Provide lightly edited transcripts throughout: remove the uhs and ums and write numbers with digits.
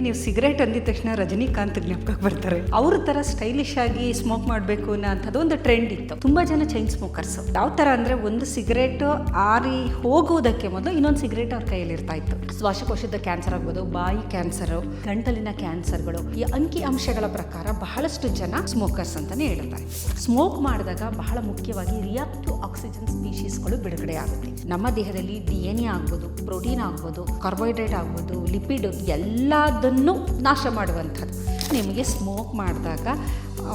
ನೀವು ಸಿಗರೇಟ್ ಅಂದಿದ ತಕ್ಷಣ ರಜನಿಕಾಂತ್ ಜ್ಞಾಪಕಕ್ಕೆ ಬರ್ತಾರೆ. ಅವ್ರ ತರ ಸ್ಟೈಲಿಶ್ ಆಗಿ ಸ್ಮೋಕ್ ಮಾಡಬೇಕು ಅನ್ನೋಂಥದ್ದು ಒಂದು ಟ್ರೆಂಡ್ ಇತ್ತು. ತುಂಬಾ ಜನ ಚೈನ್ ಸ್ಮೋಕರ್ಸ್. ಯಾವ ತರ ಅಂದ್ರೆ ಒಂದು ಸಿಗರೇಟ್ ಆರಿ ಹೋಗುವುದಕ್ಕೆ ಮೊದಲು ಇನ್ನೊಂದು ಸಿಗರೇಟ್ ಅವ್ರ ಕೈಯಲ್ಲಿ ಇರ್ತಾ ಇತ್ತು. ಶ್ವಾಸಕೋಶದ ಕ್ಯಾನ್ಸರ್ ಆಗ್ಬೋದು, ಬಾಯಿ ಕ್ಯಾನ್ಸರ್, ಗಂಟಲಿನ ಕ್ಯಾನ್ಸರ್ಗಳು, ಈ ಅಂಕಿ ಅಂಶಗಳ ಪ್ರಕಾರ ಬಹಳಷ್ಟು ಜನ ಸ್ಮೋಕರ್ಸ್ ಅಂತಾನೆ ಹೇಳ್ತಾರೆ. ಸ್ಮೋಕ್ ಮಾಡಿದಾಗ ಬಹಳ ಮುಖ್ಯವಾಗಿ ರಿಯಾಕ್ಟಿವ್ ಆಕ್ಸಿಜನ್ ಸ್ಪೀಶೀಸ್ಗಳು ಬಿಡುಗಡೆ ಆಗುತ್ತೆ. ನಮ್ಮ ದೇಹದಲ್ಲಿ DNA ಆಗ್ಬೋದು, ಪ್ರೋಟೀನ್ ಆಗ್ಬೋದು, ಕಾರ್ಬೋಹೈಡ್ರೇಟ್ ಆಗ್ಬೋದು, ಲಿಪಿಡ್ ಎಲ್ಲದನ್ನು ನಾಶ ಮಾಡುವಂಥದ್ದು. ನಿಮಗೆ ಸ್ಮೋಕ್ ಮಾಡಿದಾಗ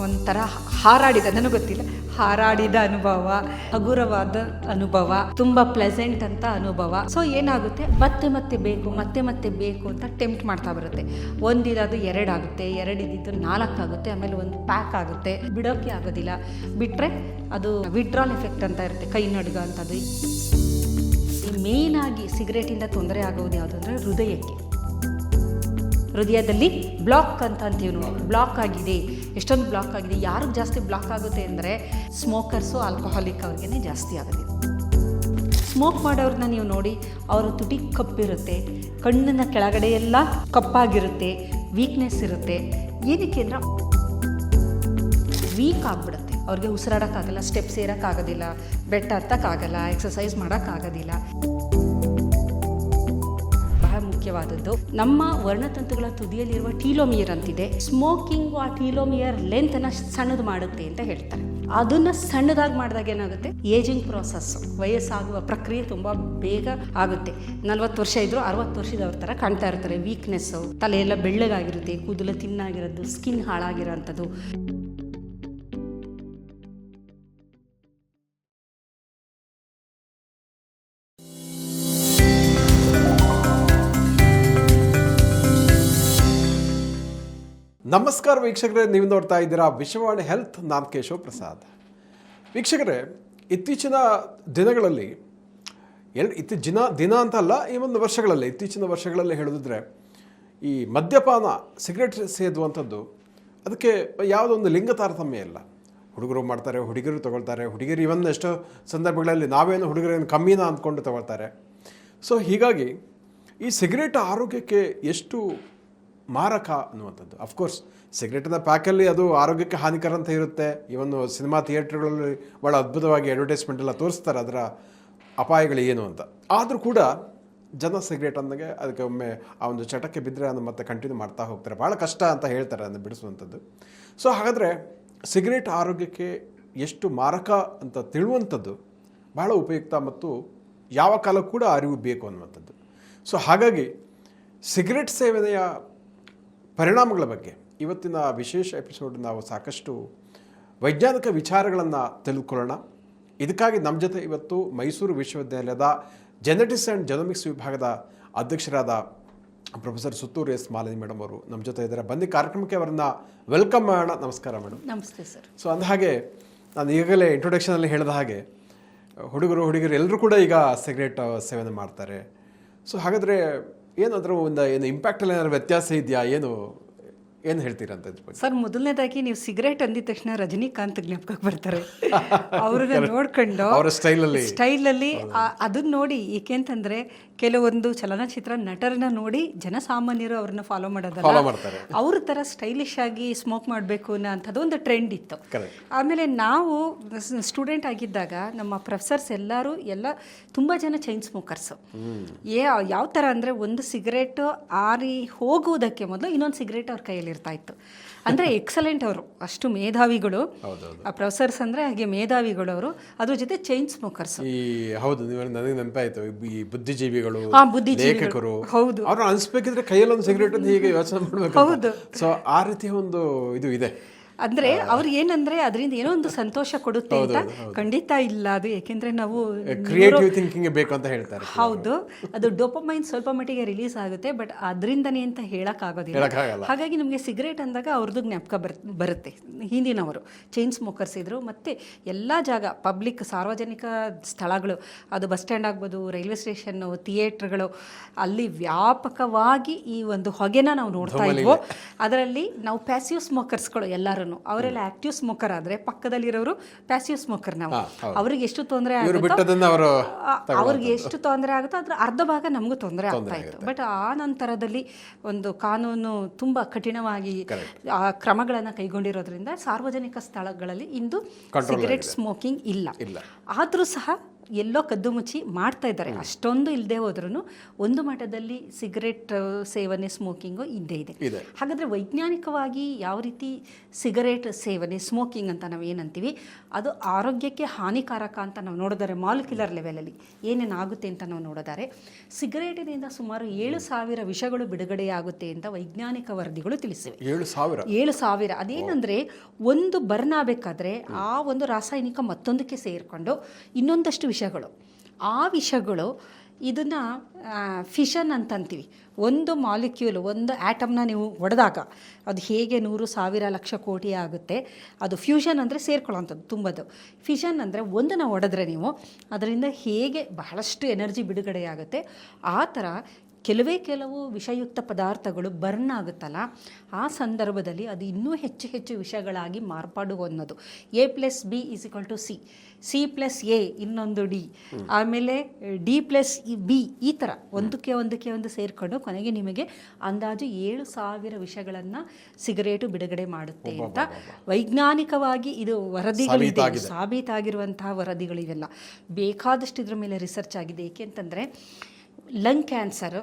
ಒಂಥರ ನನಗೆ ಗೊತ್ತಿಲ್ಲ, ಹಾರಾಡಿದ ಅನುಭವ, ಹಗುರವಾದ ಅನುಭವ, ತುಂಬ ಪ್ಲೆಸೆಂಟ್ ಅಂತ ಅನುಭವ. ಸೊ ಏನಾಗುತ್ತೆ, ಮತ್ತೆ ಮತ್ತೆ ಬೇಕು ಅಂತ ಟೆಂಪ್ಟ್ ಮಾಡ್ತಾ ಬರುತ್ತೆ. ಒಂದಿರೋದು 2 ಆಗುತ್ತೆ, 2 ಇದ್ದಿದ್ದು 4 ಆಗುತ್ತೆ, ಆಮೇಲೆ ಒಂದು ಪ್ಯಾಕ್ ಆಗುತ್ತೆ, ಬಿಡೋಕ್ಕೆ ಆಗೋದಿಲ್ಲ. ಬಿಟ್ಟರೆ ಅದು ವಿಡ್ರಾಲ್ ಎಫೆಕ್ಟ್ ಅಂತ ಇರುತ್ತೆ, ಕೈ ನಡುಗ ಅಂಥದ್ದು. ಈ ಮೇಯ್ನಾಗಿ ಸಿಗರೇಟಿಂದ ತೊಂದರೆ ಆಗೋದು ಯಾವುದು ಅಂದರೆ ಹೃದಯದಲ್ಲಿ ಬ್ಲಾಕ್ ಅಂತ ಅಂತೀವಿ ನೋಡಿ, ಬ್ಲಾಕ್ ಆಗಿದೆ. ಎಷ್ಟೊಂದು ಬ್ಲಾಕ್ ಆಗಿದೆ. ಯಾರಿಗೆ ಜಾಸ್ತಿ ಬ್ಲಾಕ್ ಆಗುತ್ತೆ ಅಂದರೆ ಸ್ಮೋಕರ್ಸು, ಆಲ್ಕೋಹಾಲಿಕ್ ಅವ್ರಿಗೇ ಜಾಸ್ತಿ ಆಗೋದಿಲ್ಲ. ಸ್ಮೋಕ್ ಮಾಡೋರನ್ನ ನೀವು ನೋಡಿ, ಅವರ ತುಟಿ ಕಪ್ಪಿರುತ್ತೆ, ಕಣ್ಣಿನ ಕೆಳಗಡೆ ಎಲ್ಲ ಕಪ್ಪಾಗಿರುತ್ತೆ, ವೀಕ್ನೆಸ್ ಇರುತ್ತೆ. ಏನಕ್ಕೆ ಅಂದರೆ ವೀಕ್ ಆಗಿಬಿಡುತ್ತೆ. ಅವ್ರಿಗೆ ಉಸಿರಾಡೋಕ್ಕಾಗಲ್ಲ, ಸ್ಟೆಪ್ಸ್ ಏರೋಕ್ಕಾಗೋದಿಲ್ಲ, ಬೆಟ್ಟ ಹತ್ತಕ್ಕಾಗಲ್ಲ, ಎಕ್ಸಸೈಸ್ ಮಾಡೋಕ್ಕಾಗೋದಿಲ್ಲ. ಮುಖ್ಯವಾದದ್ದು ನಮ್ಮ ವರ್ಣತಂತುಗಳ ತುದಿಯಲ್ಲಿರುವ ಟೀಲೋಮಿಯರ್ ಅಂತಿದೆ. ಸ್ಮೋಕಿಂಗ್ ಆ ಟೀಲೋಮಿಯರ್ ಲೆಂತ್ ಅನ್ನ ಸಣ್ಣದು ಮಾಡುತ್ತೆ ಅಂತ ಹೇಳ್ತಾರೆ. ಅದನ್ನ ಸಣ್ಣದಾಗಿ ಮಾಡಿದಾಗ ಏನಾಗುತ್ತೆ, ಏಜಿಂಗ್ ಪ್ರಾಸೆಸ್, ವಯಸ್ಸಾಗುವ ಪ್ರಕ್ರಿಯೆ ತುಂಬಾ ಬೇಗ ಆಗುತ್ತೆ. 40 ವರ್ಷ ಇದ್ರು 60 ವರ್ಷದವ್ರ ತರ ಕಾಣ್ತಾ ಇರ್ತಾರೆ. ವೀಕ್ನೆಸ್, ತಲೆ ಎಲ್ಲ ಬೆಳ್ಳಗಾಗಿರುತ್ತೆ, ಕೂದಲು ತಿನ್ನಾಗಿರೋದು, ಸ್ಕಿನ್ ಹಾಳಾಗಿರೋಂಥದ್ದು. ನಮಸ್ಕಾರ ವೀಕ್ಷಕರೇ, ನೀವು ನೋಡ್ತಾ ಇದ್ದೀರಾ ವಿಶ್ವವಾಣಿ ಹೆಲ್ತ್. ನಾನು ಕೇಶವ ಪ್ರಸಾದ್. ವೀಕ್ಷಕರೇ, ಇತ್ತೀಚಿನ ದಿನಗಳಲ್ಲಿ ದಿನ ಅಂತಲ್ಲ, ಈ ಒಂದು ಇತ್ತೀಚಿನ ವರ್ಷಗಳಲ್ಲಿ ಹೇಳಿದ್ರೆ ಈ ಮದ್ಯಪಾನ, ಸಿಗರೇಟ್ ಸೇದುವಂಥದ್ದು, ಅದಕ್ಕೆ ಯಾವುದೋ ಒಂದು ಲಿಂಗ ತಾರತಮ್ಯ ಇಲ್ಲ. ಹುಡುಗರು ಮಾಡ್ತಾರೆ, ಹುಡುಗಿರು ತೊಗೊಳ್ತಾರೆ, ಹುಡುಗಿರು ಇವನ್ ಎಷ್ಟೋ ಸಂದರ್ಭಗಳಲ್ಲಿ ನಾವೇನು ಹುಡುಗರೇನು ಕಮ್ಮಿನ ಅಂದ್ಕೊಂಡು ತೊಗೊಳ್ತಾರೆ. ಸೊ ಹೀಗಾಗಿ ಈ ಸಿಗರೇಟ್ ಆರೋಗ್ಯಕ್ಕೆ ಎಷ್ಟು ಮಾರಕ ಅನ್ನುವಂಥದ್ದು. ಅಫ್ಕೋರ್ಸ್ ಸಿಗರೇಟಿನ ಪ್ಯಾಕಲ್ಲಿ ಅದು ಆರೋಗ್ಯಕ್ಕೆ ಹಾನಿಕರ ಅಂತ ಇರುತ್ತೆ. ಇವನು ಸಿನಿಮಾ ಥಿಯೇಟ್ರ್ಗಳಲ್ಲಿ ಭಾಳ ಅದ್ಭುತವಾಗಿ ಅಡ್ವರ್ಟೈಸ್ಮೆಂಟ್ ಎಲ್ಲ ತೋರಿಸ್ತಾರೆ ಅದರ ಅಪಾಯಗಳು ಏನು ಅಂತ. ಆದರೂ ಕೂಡ ಜನ ಸಿಗರೇಟ್ ಅಂದಾಗೆ ಅದಕ್ಕೆ ಒಮ್ಮೆ ಆ ಒಂದು ಚಟಕ್ಕೆ ಬಿದ್ದರೆ ಅದನ್ನು ಮತ್ತೆ ಕಂಟಿನ್ಯೂ ಮಾಡ್ತಾ ಹೋಗ್ತಾರೆ. ಭಾಳ ಕಷ್ಟ ಅಂತ ಹೇಳ್ತಾರೆ ಅದನ್ನು ಬಿಡಿಸುವಂಥದ್ದು. ಸೊ ಹಾಗಾದರೆ ಸಿಗರೇಟ್ ಆರೋಗ್ಯಕ್ಕೆ ಎಷ್ಟು ಮಾರಕ ಅಂತ ತಿಳುವಂಥದ್ದು ಬಹಳ ಉಪಯುಕ್ತ ಮತ್ತು ಯಾವ ಕಾಲ ಕೂಡ ಅರಿವು ಬೇಕು ಅನ್ನುವಂಥದ್ದು. ಸೊ ಹಾಗಾಗಿ ಸಿಗರೇಟ್ ಸೇವನೆಯ ಪರಿಣಾಮಗಳ ಬಗ್ಗೆ ಇವತ್ತಿನ ವಿಶೇಷ ಎಪಿಸೋಡ್ ನಾವು ಸಾಕಷ್ಟು ವೈಜ್ಞಾನಿಕ ವಿಚಾರಗಳನ್ನು ತಿಳಿದುಕೊಳ್ಳೋಣ. ಇದಕ್ಕಾಗಿ ನಮ್ಮ ಜೊತೆ ಇವತ್ತು ಮೈಸೂರು ವಿಶ್ವವಿದ್ಯಾಲಯದ ಜೆನೆಟಿಕ್ಸ್ ಆ್ಯಂಡ್ ಜೆನೋಮಿಕ್ಸ್ ವಿಭಾಗದ ಅಧ್ಯಕ್ಷರಾದ professor Suttur S Malini madam ಅವರು ನಮ್ಮ ಜೊತೆ ಇದ್ದಾರೆ. ಬನ್ನಿ ಕಾರ್ಯಕ್ರಮಕ್ಕೆ ಅವರನ್ನು ವೆಲ್ಕಮ್ ಮಾಡೋಣ. ನಮಸ್ಕಾರ ಮೇಡಮ್. ನಮಸ್ತೆ ಸರ್. ಸೊ ಅಂದಹಾಗೆ ನಾನು ಈಗಲೇ ಇಂಟ್ರೊಡಕ್ಷನಲ್ಲಿ ಹೇಳಿದ ಹಾಗೆ ಹುಡುಗರು ಎಲ್ಲರೂ ಕೂಡ ಈಗ ಸಿಗರೇಟ್ ಸೇವನೆ ಮಾಡ್ತಾರೆ. ಸೊ ಹಾಗಾದರೆ ಏನಾದರೂ ಏನು ಇಂಪ್ಯಾಕ್ಟಲ್ಲಿ ಏನಾದ್ರು ವ್ಯತ್ಯಾಸ ಇದೆಯಾ, ಏನು ಹೇಳ್ತೀರಾ ಅಂತ ಸರ್? ಮೊದಲನೇದಾಗಿ ನೀವು ಸಿಗರೇಟ್ ಅಂದಿದ ತಕ್ಷಣ ರಜನಿಕಾಂತ್ ಜ್ಞಾಪಕಕ್ಕೆ ಬರ್ತಾರೆ. ಅವ್ರನ್ನ ನೋಡ್ಕೊಂಡು ಅವರ ಸ್ಟೈಲಲ್ಲಿ ಅದನ್ನ ನೋಡಿ. ಏಕೆಂತಂದ್ರೆ ಕೆಲವೊಂದು ಚಲನಚಿತ್ರ ನಟರನ್ನ ನೋಡಿ ಜನಸಾಮಾನ್ಯರು ಅವ್ರನ್ನ ಫಾಲೋ ಮಾಡೋದಲ್ಲ, ಅವ್ರ ತರ ಸ್ಟೈಲಿಶ್ ಆಗಿ ಸ್ಮೋಕ್ ಮಾಡಬೇಕು ಅನ್ನೋಂಥದ್ದು ಒಂದು ಟ್ರೆಂಡ್ ಇತ್ತು. ಆಮೇಲೆ ನಾವು ಸ್ಟೂಡೆಂಟ್ ಆಗಿದ್ದಾಗ ನಮ್ಮ ಪ್ರೊಫೆಸರ್ಸ್ ಎಲ್ಲ ತುಂಬಾ ಜನ ಚೈನ್ ಸ್ಮೋಕರ್ಸ್. ಯಾವ ತರ ಅಂದ್ರೆ ಒಂದು ಸಿಗರೇಟ್ ಆರಿ ಹೋಗುವುದಕ್ಕೆ ಮೊದಲು ಇನ್ನೊಂದು ಸಿಗರೇಟ್ ಅವ್ರ ಕೈಯಲ್ಲಿ ಇರ್ತಾ ಇತ್ತು. ಅಂದ್ರೆ ಎಕ್ಸಲೆಂಟ್ ಅವರು, ಅಷ್ಟು ಮೇಧಾವಿಗಳು ಆ ಪ್ರೊಫೆಸರ್ಸ್ ಅಂದ್ರೆ ಹಾಗೆ ಮೇಧಾವಿಗಳು ಅವರು. ಅದ್ರ ಜೊತೆ ಚೈನ್ ಸ್ಮೋಕರ್ಸ್. ಹೌದು, ನನಗೆ ನೆನಪಾಯ್ತು, ಈ ಬುದ್ಧಿಜೀವಿಗಳು, ಲೇಖಕರು, ಹೌದು, ಅವ್ರು ಅನ್ಸ್ಬೇಕಿದ್ರೆ ಕೈಯಲ್ಲಿ ಒಂದು ಸಿಗರೇಟ್ ಅಂತ ಹೀಗೆ ಯೋಚನೆ ಮಾಡ್ಬೇಕು. ಹೌದು. ಸೊ ಆ ರೀತಿ ಒಂದು ಇದು ಇದೆ. ಅಂದ್ರೆ ಅವ್ರಿಗೆ ಏನಂದ್ರೆ ಅದರಿಂದ ಏನೋ ಒಂದು ಸಂತೋಷ ಕೊಡುತ್ತೆ ಅಂತ. ಖಂಡಿತ ಇಲ್ಲ ಅದು, ಯಾಕೆಂದ್ರೆ ನಾವು ಕ್ರಿಯೇಟಿವ್ ಥಿಂಕಿಂಗ್ ಬೇಕು ಅಂತ ಹೇಳ್ತಾರೆ. ಹೌದು, ಅದು ಡೋಪಮೈನ್ ಸ್ವಲ್ಪ ಮಟ್ಟಿಗೆ ರಿಲೀಸ್ ಆಗುತ್ತೆ, ಬಟ್ ಅದರಿಂದನೇ ಅಂತ ಹೇಳಕ್ ಆಗೋದಿಲ್ಲ. ಹಾಗಾಗಿ ನಮಗೆ ಸಿಗರೇಟ್ ಅಂದಾಗ ಅವ್ರದ್ದು ಜ್ಞಾಪಕ ಬರುತ್ತೆ. ಹಿಂದಿನವರು ಚೈನ್ ಸ್ಮೋಕರ್ಸ್ ಇದ್ರು. ಮತ್ತೆ ಎಲ್ಲಾ ಜಾಗ ಪಬ್ಲಿಕ್, ಸಾರ್ವಜನಿಕ ಸ್ಥಳಗಳು, ಅದು ಬಸ್ ಸ್ಟ್ಯಾಂಡ್ ಆಗ್ಬೋದು, ರೈಲ್ವೆ ಸ್ಟೇಷನ್, ಥಿಯೇಟರ್ಗಳು, ಅಲ್ಲಿ ವ್ಯಾಪಕವಾಗಿ ಈ ಒಂದು ಹೊಗೆನ ನಾವು ನೋಡ್ತಾ ಇದ್ವು. ಅದರಲ್ಲಿ ನಾವು ಪ್ಯಾಸಿವ್ ಸ್ಮೋಕರ್ಸ್ಗಳು ಎಲ್ಲರೂ ಅವರೆಲ್ಲ ಆಕ್ಟಿವ್ ಸ್ಮೋಕರ್ ಆದರೆ ಪಕ್ಕದಲ್ಲಿರೋರು ಪ್ಯಾಸಿವ್ ಸ್ಮೋಕರ್. ನಾವು ಅವ್ರಿಗೆ ಎಷ್ಟು ತೊಂದರೆ ಅವ್ರಿಗೆ ಎಷ್ಟು ತೊಂದರೆ ಆಗುತ್ತೋ ಅದ್ರ ಅರ್ಧ ಭಾಗ ನಮಗೂ ತೊಂದರೆ ಆಗ್ತಾ ಇತ್ತು. ಬಟ್ ಆ ನಂತರದಲ್ಲಿ ಒಂದು ಕಾನೂನು ತುಂಬ ಕಠಿಣವಾಗಿ ಆ ಕ್ರಮಗಳನ್ನು ಕೈಗೊಂಡಿರೋದ್ರಿಂದ ಸಾರ್ವಜನಿಕ ಸ್ಥಳಗಳಲ್ಲಿ ಇಂದು ಸಿಗರೆಟ್ ಸ್ಮೋಕಿಂಗ್ ಇಲ್ಲ. ಆದರೂ ಸಹ ಎಲ್ಲೋ ಕದ್ದು ಮುಚ್ಚಿ ಮಾಡ್ತಾ ಇದ್ದಾರೆ. ಅಷ್ಟೊಂದು ಇಲ್ಲದೆ ಹೋದ್ರೂ ಒಂದು ಮಟ್ಟದಲ್ಲಿ ಸಿಗರೆಟ್ ಸೇವನೆ ಸ್ಮೋಕಿಂಗು ಇದ್ದೇ ಇದೆ. ಹಾಗಾದರೆ ವೈಜ್ಞಾನಿಕವಾಗಿ ಯಾವ ರೀತಿ ಸಿಗರೇಟ್ ಸೇವನೆ ಸ್ಮೋಕಿಂಗ್ ಅಂತ ನಾವು ಏನಂತೀವಿ ಅದು ಆರೋಗ್ಯಕ್ಕೆ ಹಾನಿಕಾರಕ ಅಂತ ನಾವು ನೋಡಿದರೆ ಮಾಲಿಕ್ಯುಲರ್ ಲೆವೆಲಲ್ಲಿ ಏನೇನಾಗುತ್ತೆ ಅಂತ ನಾವು ನೋಡಿದರೆ ಸಿಗರೇಟಿನಿಂದ ಸುಮಾರು 7,000 ವಿಷಗಳು ಬಿಡುಗಡೆಯಾಗುತ್ತೆ ಅಂತ ವೈಜ್ಞಾನಿಕ ವರದಿಗಳು ತಿಳಿಸಿವೆ. 7,000 ಅದೇನೆಂದರೆ ಒಂದು ಬರ್ನ್ ಆಗಬೇಕಾದ್ರೆ ಆ ಒಂದು ರಾಸಾಯನಿಕ ಮತ್ತೊಂದಕ್ಕೆ ಸೇರಿಕೊಂಡು ಇನ್ನೊಂದಷ್ಟು ವಿಷಗಳು, ಆ ವಿಷಗಳು ಇದನ್ನು ಫಿಷನ್ ಅಂತಂತೀವಿ. ಒಂದು ಮಾಲಿಕ್ಯೂಲ್, ಒಂದು ಆ್ಯಟಮ್ನ ನೀವು ಒಡೆದಾಗ ಅದು ಹೇಗೆ 100,000 ಲಕ್ಷ ಕೋಟಿ ಆಗುತ್ತೆ, ಅದು ಫ್ಯೂಷನ್ ಅಂದರೆ ಸೇರ್ಕೊಳ್ಳೋವಂಥದ್ದು ತುಂಬದು. ಫಿಷನ್ ಅಂದರೆ ಒಂದನ್ನು ಒಡೆದ್ರೆ ನೀವು ಅದರಿಂದ ಹೇಗೆ ಬಹಳಷ್ಟು ಎನರ್ಜಿ ಬಿಡುಗಡೆಯಾಗುತ್ತೆ, ಆ ಥರ ಕೆಲವು ವಿಷಯುಕ್ತ ಪದಾರ್ಥಗಳು ಬರ್ನ್ ಆಗುತ್ತಲ್ಲ, ಆ ಸಂದರ್ಭದಲ್ಲಿ ಅದು ಇನ್ನೂ ಹೆಚ್ಚು ವಿಷಗಳಾಗಿ ಮಾರ್ಪಾಡು ಅನ್ನೋದು. A+B = C, C+A ಇನ್ನೊಂದು D, ಆಮೇಲೆ D+B ಈ ಥರ ಒಂದಕ್ಕೆ ಒಂದು ಸೇರಿಕೊಂಡು ಕೊನೆಗೆ ನಿಮಗೆ ಅಂದಾಜು 7,000 ವಿಷಗಳನ್ನು ಸಿಗರೇಟು ಬಿಡುಗಡೆ ಮಾಡುತ್ತೆ ಅಂತ ವೈಜ್ಞಾನಿಕವಾಗಿ ಇದು ವರದಿಗಳಿದೆ, ಸಾಬೀತಾಗಿರುವಂತಹ ವರದಿಗಳಿವೆಲ್ಲ. ಬೇಕಾದಷ್ಟು ಇದ್ರ ಮೇಲೆ ರಿಸರ್ಚ್ ಆಗಿದೆ. ಏಕೆಂತಂದರೆ ಲಂಗ್ ಕ್ಯಾನ್ಸರು,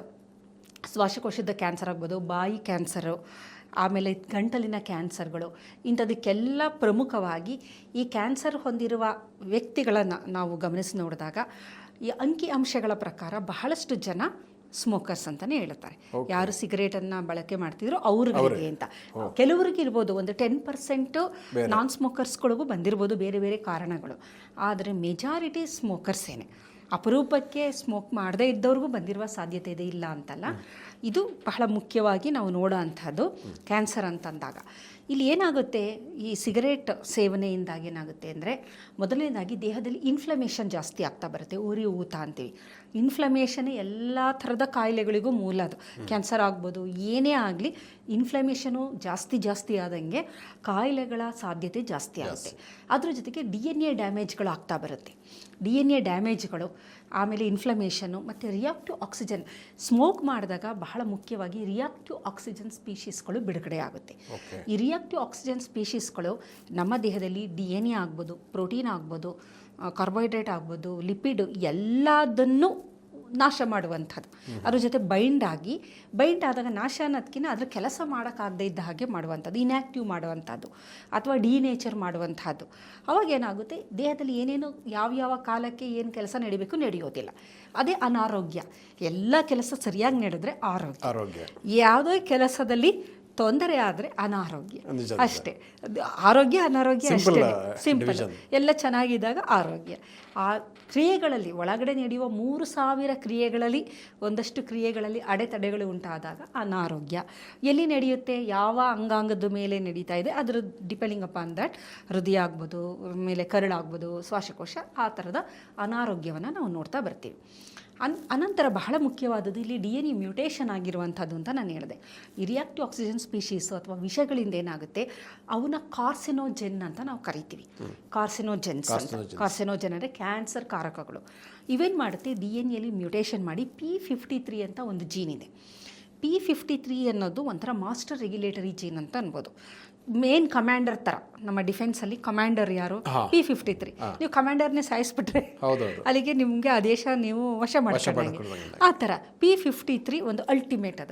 ಶ್ವಾಸಕೋಶದ ಕ್ಯಾನ್ಸರ್ ಆಗ್ಬೋದು, ಬಾಯಿ ಕ್ಯಾನ್ಸರು, ಆಮೇಲೆ ಗಂಟಲಿನ ಕ್ಯಾನ್ಸರ್ಗಳು, ಇಂಥದಕ್ಕೆಲ್ಲ ಪ್ರಮುಖವಾಗಿ ಈ ಕ್ಯಾನ್ಸರ್ ಹೊಂದಿರುವ ವ್ಯಕ್ತಿಗಳನ್ನು ನಾವು ಗಮನಿಸಿ ನೋಡಿದಾಗ ಈ ಅಂಕಿ ಅಂಶಗಳ ಪ್ರಕಾರ ಬಹಳಷ್ಟು ಜನ ಸ್ಮೋಕರ್ಸ್ ಅಂತಲೇ ಹೇಳ್ತಾರೆ. ಯಾರು ಸಿಗರೇಟನ್ನು ಬಳಕೆ ಮಾಡ್ತಿದ್ರು ಅವ್ರಿಗೆ ಅಂತ. ಕೆಲವರಿಗೆ ಇರ್ಬೋದು ಒಂದು 10% ನಾನ್ ಸ್ಮೋಕರ್ಸ್ಗಳಿಗೂ ಬಂದಿರ್ಬೋದು ಬೇರೆ ಕಾರಣಗಳು. ಆದರೆ ಮೆಜಾರಿಟಿ ಸ್ಮೋಕರ್ಸೇನೆ. ಅಪರೂಪಕ್ಕೆ ಸ್ಮೋಕ್ ಮಾಡದೇ ಇದ್ದವ್ರಿಗೂ ಬಂದಿರುವ ಸಾಧ್ಯತೆ ಇದೆ, ಇಲ್ಲ ಅಂತಲ್ಲ. ಇದು ಬಹಳ ಮುಖ್ಯವಾಗಿ ನಾವು ನೋಡೋ ಅಂಥದ್ದು ಕ್ಯಾನ್ಸರ್ ಅಂತಂದಾಗ. ಇಲ್ಲಿ ಏನಾಗುತ್ತೆ, ಈ ಸಿಗರೇಟ್ ಸೇವನೆಯಿಂದಾಗಿ ಏನಾಗುತ್ತೆ ಅಂದರೆ ಮೊದಲನೇದಾಗಿ ದೇಹದಲ್ಲಿ ಇನ್ಫ್ಲಮೇಷನ್ ಜಾಸ್ತಿ ಆಗ್ತಾ ಬರುತ್ತೆ. ಉರಿ ಊತ ಅಂತೀವಿ. ಇನ್ಫ್ಲಮೇಷನ್ ಎಲ್ಲ ಥರದ ಕಾಯಿಲೆಗಳಿಗೂ ಮೂಲ. ಅದು ಕ್ಯಾನ್ಸರ್ ಆಗ್ಬೋದು, ಏನೇ ಆಗಲಿ ಇನ್ಫ್ಲಮೇಷನು ಜಾಸ್ತಿ ಆದಂಗೆ ಕಾಯಿಲೆಗಳ ಸಾಧ್ಯತೆ ಜಾಸ್ತಿ ಆಗುತ್ತೆ. ಅದ್ರ ಜೊತೆಗೆ DNA ಡ್ಯಾಮೇಜ್ಗಳು ಆಗ್ತಾ ಬರುತ್ತೆ. DNA ಡ್ಯಾಮೇಜ್ಗಳು, ಆಮೇಲೆ ಇನ್ಫ್ಲಮೇಷನು ಮತ್ತು ರಿಯಾಕ್ಟಿವ್ ಆಕ್ಸಿಜನ್. ಸ್ಮೋಕ್ ಮಾಡಿದಾಗ ಬಹಳ ಮುಖ್ಯವಾಗಿ ರಿಯಾಕ್ಟಿವ್ ಆಕ್ಸಿಜನ್ ಸ್ಪೀಷೀಸ್ಗಳು ಬಿಡುಗಡೆ ಆಗುತ್ತೆ. ಈ ರಿಯಾಕ್ಟಿವ್ ಆಕ್ಸಿಜನ್ ಸ್ಪೀಷೀಸ್ಗಳು ನಮ್ಮ ದೇಹದಲ್ಲಿ DNA ಆಗ್ಬೋದು, ಪ್ರೋಟೀನ್ ಆಗ್ಬೋದು, ಕಾರ್ಬೋಹೈಡ್ರೇಟ್ ಆಗ್ಬೋದು, ಲಿಪಿಡ್ ಎಲ್ಲದನ್ನು ನಾಶ ಮಾಡುವಂಥದ್ದು. ಅದ್ರ ಜೊತೆ ಬೈಂಡ್ ಆದಾಗ ನಾಶ ಅನ್ನೋದಕ್ಕಿಂತ ಅದರ ಕೆಲಸ ಮಾಡೋಕ್ಕಾಗದೇ ಇದ್ದ ಹಾಗೆ ಮಾಡುವಂಥದ್ದು, ಇನ್ಯಾಕ್ಟಿವ್ ಮಾಡುವಂಥದ್ದು ಅಥವಾ ಡಿನೇಚರ್ ಮಾಡುವಂಥದ್ದು. ಅವಾಗ ಏನಾಗುತ್ತೆ, ದೇಹದಲ್ಲಿ ಏನೇನು ಯಾವ ಕಾಲಕ್ಕೆ ಏನು ಕೆಲಸ ನಡೆಯೋದಿಲ್ಲ. ಅದೇ ಅನಾರೋಗ್ಯ. ಎಲ್ಲ ಕೆಲಸ ಸರಿಯಾಗಿ ನಡೆದ್ರೆ ಆರೋಗ್ಯ. ಯಾವುದೇ ಕೆಲಸದಲ್ಲಿ ತೊಂದರೆ ಆದರೆ ಅನಾರೋಗ್ಯ ಅಷ್ಟೇ. ಆರೋಗ್ಯ ಅನಾರೋಗ್ಯ ಅಷ್ಟೇ, ಸಿಂಪಲ್. ಎಲ್ಲ ಚೆನ್ನಾಗಿದ್ದಾಗ ಆರೋಗ್ಯ. ಆ ಕ್ರಿಯೆಗಳಲ್ಲಿ ಒಳಗಡೆ ನಡೆಯುವ 3,000 ಕ್ರಿಯೆಗಳಲ್ಲಿ ಒಂದಷ್ಟು ಕ್ರಿಯೆಗಳಲ್ಲಿ ಅಡೆತಡೆಗಳು ಉಂಟಾದಾಗ ಅನಾರೋಗ್ಯ. ಎಲ್ಲಿ ನಡೆಯುತ್ತೆ, ಯಾವ ಅಂಗಾಂಗದ ಮೇಲೆ ನಡೀತಾ ಇದೆ ಅದ್ರ ಡಿಪೆಂಡಿಂಗ್ ಅಪಾನ್ ದಟ್ ಹೃದಯ ಆಗ್ಬೋದು, ಮೇಲೆ ಕರುಳಾಗ್ಬೋದು, ಶ್ವಾಸಕೋಶ, ಆ ಥರದ ಅನಾರೋಗ್ಯವನ್ನು ನಾವು ನೋಡ್ತಾ ಬರ್ತೀವಿ. ಅನಂತರ ಬಹಳ ಮುಖ್ಯವಾದದ್ದು ಇಲ್ಲಿ DNA ಮ್ಯೂಟೇಷನ್ ಆಗಿರುವಂಥದ್ದು ಅಂತ ನಾನು ಹೇಳಿದೆ. ಈ ರಿಯಾಕ್ಟಿವ್ ಆಕ್ಸಿಜನ್ ಸ್ಪೀಷೀಸು ಅಥವಾ ವಿಷಗಳಿಂದ ಏನಾಗುತ್ತೆ, ಅವನ್ನ ಕಾರ್ಸಿನೋಜೆನ್ ಅಂತ ನಾವು ಕರಿತೀವಿ. ಕಾರ್ಸಿನೋಜೆನ್ ಅಂದರೆ ಕ್ಯಾನ್ಸರ್ ಕಾರಕಗಳು. ಇವೇನು ಮಾಡುತ್ತೆ, DNAಯಲ್ಲಿ ಮ್ಯೂಟೇಷನ್ ಮಾಡಿ P53 ಅಂತ ಒಂದು ಜೀನ್ ಇದೆ. P53 ಅನ್ನೋದು ಒಂಥರ ಮಾಸ್ಟರ್ ರೆಗ್ಯುಲೇಟರಿ ಜೀನ್ ಅಂತ ಅನ್ಬೋದು. ಮೇನ್ ಕಮಾಂಡರ್ ಥರ ನಮ್ಮ ಡಿಫೆನ್ಸಲ್ಲಿ ಕಮಾಂಡರ್ ಯಾರು, P53. ನೀವು ಕಮಾಂಡರ್ನೇ ಸಾಯಿಸ್ಬಿಟ್ರೆ ಅಲ್ಲಿಗೆ ನಿಮಗೆ ಆ ದೇಶ ನೀವು ವಶ ಮಾಡ್ಕೊಂಡಾಗೆ. ಆ ಥರ P53 ಒಂದು ಅಲ್ಟಿಮೇಟ್.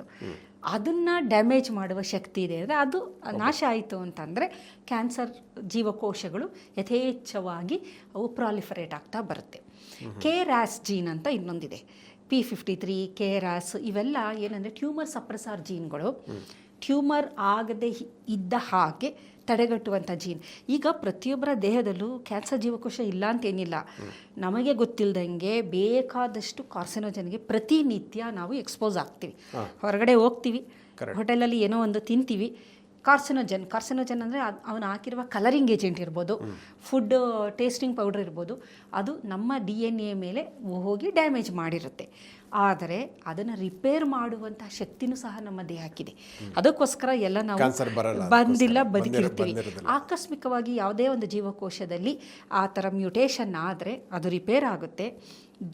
ಅದನ್ನು ಡ್ಯಾಮೇಜ್ ಮಾಡುವ ಶಕ್ತಿ ಇದೆ. ಅಂದರೆ ಅದು ನಾಶ ಆಯಿತು ಅಂತಂದರೆ ಕ್ಯಾನ್ಸರ್ ಜೀವಕೋಶಗಳು ಯಥೇಚ್ಛವಾಗಿ ಅವು ಪ್ರಾಲಿಫರೇಟ್ ಆಗ್ತಾ ಬರುತ್ತೆ. KRAS ಜೀನ್ ಅಂತ ಇನ್ನೊಂದಿದೆ. P53, KRAS ಇವೆಲ್ಲ ಏನಂದರೆ ಟ್ಯೂಮರ್ ಸಪ್ರೆಸಾರ್ ಜೀನ್ಗಳು. ಟ್ಯೂಮರ್ ಆಗದೆ ಇದ್ದ ಹಾಗೆ ತಡೆಗಟ್ಟುವಂಥ ಜೀನ್. ಈಗ ಪ್ರತಿಯೊಬ್ಬರ ದೇಹದಲ್ಲೂ ಕ್ಯಾನ್ಸರ್ ಜೀವಕೋಶ ಇಲ್ಲ ಅಂತೇನಿಲ್ಲ. ನಮಗೆ ಗೊತ್ತಿಲ್ಲದಂಗೆ ಬೇಕಾದಷ್ಟು ಕಾರ್ಸಿನೋಜನ್ಗೆ ಪ್ರತಿನಿತ್ಯ ನಾವು ಎಕ್ಸ್ಪೋಸ್ ಆಗ್ತೀವಿ. ಹೊರಗಡೆ ಹೋಗ್ತೀವಿ, ಹೋಟೆಲಲ್ಲಿ ಏನೋ ಒಂದು ತಿಂತೀವಿ, ಕಾರ್ಸಿನೋಜನ್ ಅಂದರೆ ಅವನು ಹಾಕಿರುವ ಕಲರಿಂಗ್ ಏಜೆಂಟ್ ಇರ್ಬೋದು, ಫುಡ್ ಟೇಸ್ಟಿಂಗ್ ಪೌಡರ್ ಇರ್ಬೋದು, ಅದು ನಮ್ಮ DNA ಮೇಲೆ ಹೋಗಿ ಡ್ಯಾಮೇಜ್ ಮಾಡಿರುತ್ತೆ. ಆದರೆ ಅದನ್ನು ರಿಪೇರ್ ಮಾಡುವಂತಹ ಶಕ್ತಿನೂ ಸಹ ನಮ್ಮ ದೇಹಕ್ಕಿದೆ. ಅದಕ್ಕೋಸ್ಕರ ಎಲ್ಲ ನಾವು ಬದುಕಿರ್ತೀವಿ. ಆಕಸ್ಮಿಕವಾಗಿ ಯಾವುದೇ ಒಂದು ಜೀವಕೋಶದಲ್ಲಿ ಆ ಥರ ಮ್ಯೂಟೇಷನ್ ಆದರೆ ಅದು ರಿಪೇರ್ ಆಗುತ್ತೆ.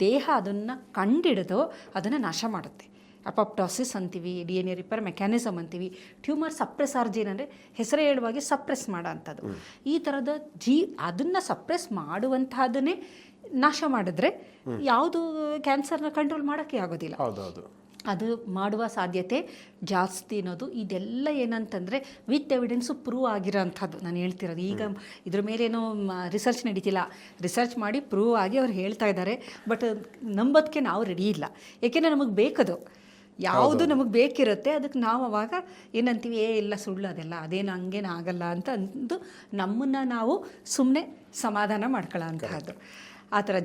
ದೇಹ ಅದನ್ನು ಕಂಡಿಡಿದು ಅದನ್ನು ನಾಶ ಮಾಡುತ್ತೆ. ಅಪಾಪ್ಟಾಸಿಸ್ ಅಂತೀವಿ, DNA ರಿಪೇರ್ ಮೆಕ್ಯಾನಿಸಮ್ ಅಂತೀವಿ. ಟ್ಯೂಮರ್ ಸಪ್ರೆಸಾರ್ ಜೀನ್ ಅಂದರೆ ಹೆಸರೇ ಹೇಳುವಾಗೆ ಸಪ್ರೆಸ್ ಮಾಡೋ ಅಂಥದ್ದು. ಈ ಥರದ ಅದನ್ನು ಸಪ್ರೆಸ್ ಮಾಡುವಂತಹದನ್ನೇ ನಾಶ ಮಾಡಿದ್ರೆ ಯಾವುದು ಕ್ಯಾನ್ಸರ್ನ ಕಂಟ್ರೋಲ್ ಮಾಡೋಕ್ಕೆ ಆಗೋದಿಲ್ಲ. ಅದು ಮಾಡುವ ಸಾಧ್ಯತೆ ಜಾಸ್ತಿ ಅನ್ನೋದು ಇದೆಲ್ಲ ಏನಂತಂದರೆ ವಿತ್ ಎವಿಡೆನ್ಸು ಪ್ರೂವ್ ಆಗಿರೋ ಅಂಥದ್ದು ನಾನು ಹೇಳ್ತಿರೋದು. ಈಗ ಇದ್ರ ಮೇಲೇನೋ ರಿಸರ್ಚ್ ನಡೀತಿಲ್ಲ, ರಿಸರ್ಚ್ ಮಾಡಿ ಪ್ರೂವ್ ಆಗಿ ಅವ್ರು ಹೇಳ್ತಾ ಇದ್ದಾರೆ. ಬಟ್ ನಂಬೋದಕ್ಕೆ ನಾವು ರೆಡಿ ಇಲ್ಲ. ಏಕೆಂದರೆ ನಮಗೆ ಬೇಕದು, ಯಾವುದು ನಮಗೆ ಬೇಕಿರುತ್ತೆ ಅದಕ್ಕೆ ನಾವು ಅವಾಗ ಏನಂತೀವಿ, ಇಲ್ಲ ಸುಳ್ಳು ಅದೆಲ್ಲ, ಅದೇನು ಹಂಗೇನು ಆಗಲ್ಲ ಅಂತ ಅಂದು ನಮ್ಮನ್ನು ನಾವು ಸುಮ್ಮನೆ ಸಮಾಧಾನ ಮಾಡ್ಕೊಳ್ಳೋ ಅಂತಹದ್ದು. ಆ ಥರ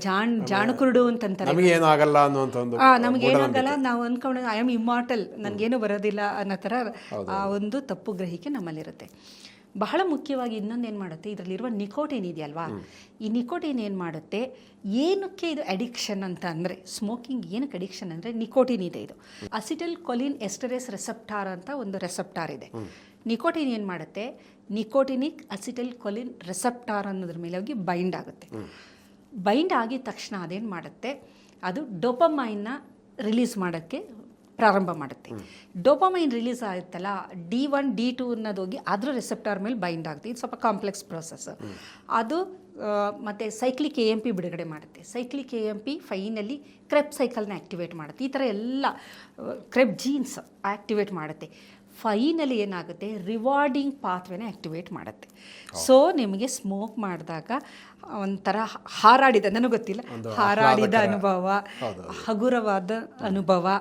ಜಾಣಕುರುಡು ಅಂತಂತಾರೆ, ನಮಗೇನಾಗಲ್ಲ ಅನ್ನೋಂಥ ನಮಗೇನಾಗಲ್ಲ, ನಾವು ಅಂದ್ಕೊಂಡು ಐ ಆಮ್ ಇಮ್ಮಾರ್ಟಲ್, ನನಗೇನು ಬರೋದಿಲ್ಲ ಅನ್ನೋ ಥರ ಆ ಒಂದು ತಪ್ಪು ಗ್ರಹಿಕೆ ನಮ್ಮಲ್ಲಿರುತ್ತೆ. ಬಹಳ ಮುಖ್ಯವಾಗಿ ಇನ್ನೊಂದೇನು ಮಾಡುತ್ತೆ, ಇದರಲ್ಲಿರುವ ನಿಕೋಟಿನ್ ಇದೆಯಲ್ವಾ, ಈ ನಿಕೋಟಿನ್ ಏನು ಮಾಡುತ್ತೆ, ಏನಕ್ಕೆ ಇದು ಅಡಿಕ್ಷನ್ ಅಂತ ಅಂದರೆ, ಸ್ಮೋಕಿಂಗ್ ಏನಕ್ಕೆ ಅಡಿಕ್ಷನ್ ಅಂದರೆ ನಿಕೋಟಿನ್ ಇದೆ. ಇದು ಅಸಿಟೈಲ್ ಕೊಲಿನ್ ಎಸ್ಟರೇಸ್ ರೆಸೆಪ್ಟಾರ್ ಅಂತ ಒಂದು ರೆಸೆಪ್ಟಾರ್ ಇದೆ. ನಿಕೋಟಿನ್ ಏನು ಮಾಡುತ್ತೆ, ನಿಕೋಟಿನಿಕ್ ಅಸಿಟೈಲ್ ಕೊಲಿನ್ ರೆಸೆಪ್ಟಾರ್ ಅನ್ನೋದ್ರ ಮೇಲೆ ಹೋಗಿ ಬೈಂಡ್ ಆಗುತ್ತೆ. ಬೈಂಡ್ ಆಗಿದ ತಕ್ಷಣ ಅದೇನು ಮಾಡುತ್ತೆ, ಅದು ಡೋಪಮೈನ್ನ ರಿಲೀಸ್ ಮಾಡೋಕ್ಕೆ ಪ್ರಾರಂಭ ಮಾಡುತ್ತೆ. ಡೋಪಮೈನ್ ರಿಲೀಸ್ ಆಗುತ್ತಲ್ಲ, D1 D2 ಅನ್ನೋದು ಹೋಗಿ ಅದರ ರೆಸೆಪ್ಟಾರ್ ಮೇಲೆ ಬೈಂಡ್ ಆಗುತ್ತೆ. ಇದು ಸ್ವಲ್ಪ ಕಾಂಪ್ಲೆಕ್ಸ್ ಪ್ರೋಸೆಸ್. ಅದು ಮತ್ತು ಸೈಕ್ಲಿಕ್ AMP ಬಿಡುಗಡೆ ಮಾಡುತ್ತೆ. ಸೈಕ್ಲಿಕ್ AMP ಫೈನಲಿ ಕ್ರೆಬ್ ಸೈಕಲ್ನ ಆ್ಯಕ್ಟಿವೇಟ್ ಮಾಡುತ್ತೆ. ಈ ಥರ ಎಲ್ಲ ಕ್ರೆಬ್ ಜೀನ್ಸ್ ಆ್ಯಕ್ಟಿವೇಟ್ ಮಾಡುತ್ತೆ. ಫೈನಲಿ ಏನಾಗುತ್ತೆ, ರಿವಾರ್ಡಿಂಗ್ ಪಾತ್ವೇನ ಆ್ಯಕ್ಟಿವೇಟ್ ಮಾಡುತ್ತೆ. ಸೊ ನಿಮಗೆ ಸ್ಮೋಕ್ ಮಾಡಿದಾಗ ಒಂಥರ ಹಾರಾಡಿದ, ನನಗೆ ಗೊತ್ತಿಲ್ಲ, ಹಾರಾಡಿದ ಅನುಭವ, ಹಗುರವಾದ ಅನುಭವ,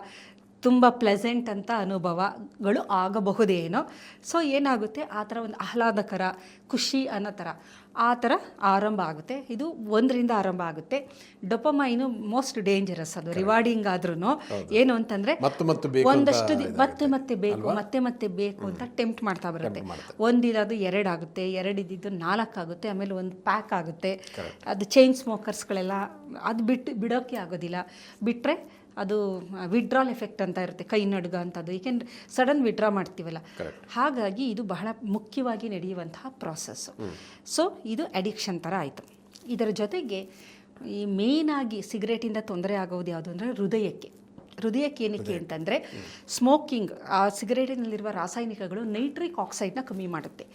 ತುಂಬ ಪ್ಲೆಸೆಂಟ್ ಅಂತ ಅನುಭವಗಳು ಆಗಬಹುದೇನೋ. ಸೊ ಏನಾಗುತ್ತೆ, ಆ ಥರ ಒಂದು ಆಹ್ಲಾದಕರ ಖುಷಿ ಅನ್ನೋ ಥರ ಆ ಥರ ಆರಂಭ ಆಗುತ್ತೆ. ಇದು ಒಂದರಿಂದ ಆರಂಭ ಆಗುತ್ತೆ. ಡೊಪಮೈನು ಮೋಸ್ಟ್ ಡೇಂಜರಸ್. ಅದು ರಿವಾರ್ಡಿಂಗ್ ಆದ್ರೂ ಏನು ಅಂತಂದರೆ ಒಂದಷ್ಟು ಮತ್ತೆ ಬೇಕು ಅಂತ ಟೆಂಪ್ಟ್ ಮಾಡ್ತಾ ಬರುತ್ತೆ. ಒಂದಿರೋದು 2 ಆಗುತ್ತೆ, 2 ಇದ್ದಿದ್ದು 4 ಆಗುತ್ತೆ, ಆಮೇಲೆ ಒಂದು ಪ್ಯಾಕ್ ಆಗುತ್ತೆ. ಅದು ಚೈನ್ ಸ್ಮೋಕರ್ಸ್ಗಳೆಲ್ಲ ಅದು ಬಿಡೋಕ್ಕೆ ಆಗೋದಿಲ್ಲ. ಬಿಟ್ಟರೆ ಅದು ವಿಡ್ರಾಲ್ ಎಫೆಕ್ಟ್ ಅಂತ ಇರುತ್ತೆ, ಕೈ ನಡುಗ ಅಂತದ್ದು, ಏಕೆಂದರೆ ಸಡನ್ ವಿಡ್ರಾ ಮಾಡ್ತೀವಲ್ಲ. ಹಾಗಾಗಿ ಇದು ಬಹಳ ಮುಖ್ಯವಾಗಿ ನಡೆಯುವಂತಹ ಪ್ರಾಸೆಸ್ಸು. ಸೊ ಇದು ಅಡಿಕ್ಷನ್ ಥರ ಆಯಿತು. ಇದರ ಜೊತೆಗೆ ಈ ಮೇಯ್ನಾಗಿ ಸಿಗರೇಟಿಂದ ತೊಂದರೆ ಆಗೋದು ಯಾವುದು ಅಂದರೆ ಹೃದಯಕ್ಕೆ ಏನಕ್ಕೆ ಅಂತಂದರೆ, ಸ್ಮೋಕಿಂಗ್ ಆ ಸಿಗರೇಟಿನಲ್ಲಿರುವ ರಾಸಾಯನಿಕಗಳು ನೈಟ್ರಿಕ್ ಆಕ್ಸೈಡ್ನ ಕಮ್ಮಿ ಮಾಡುತ್ತೆ.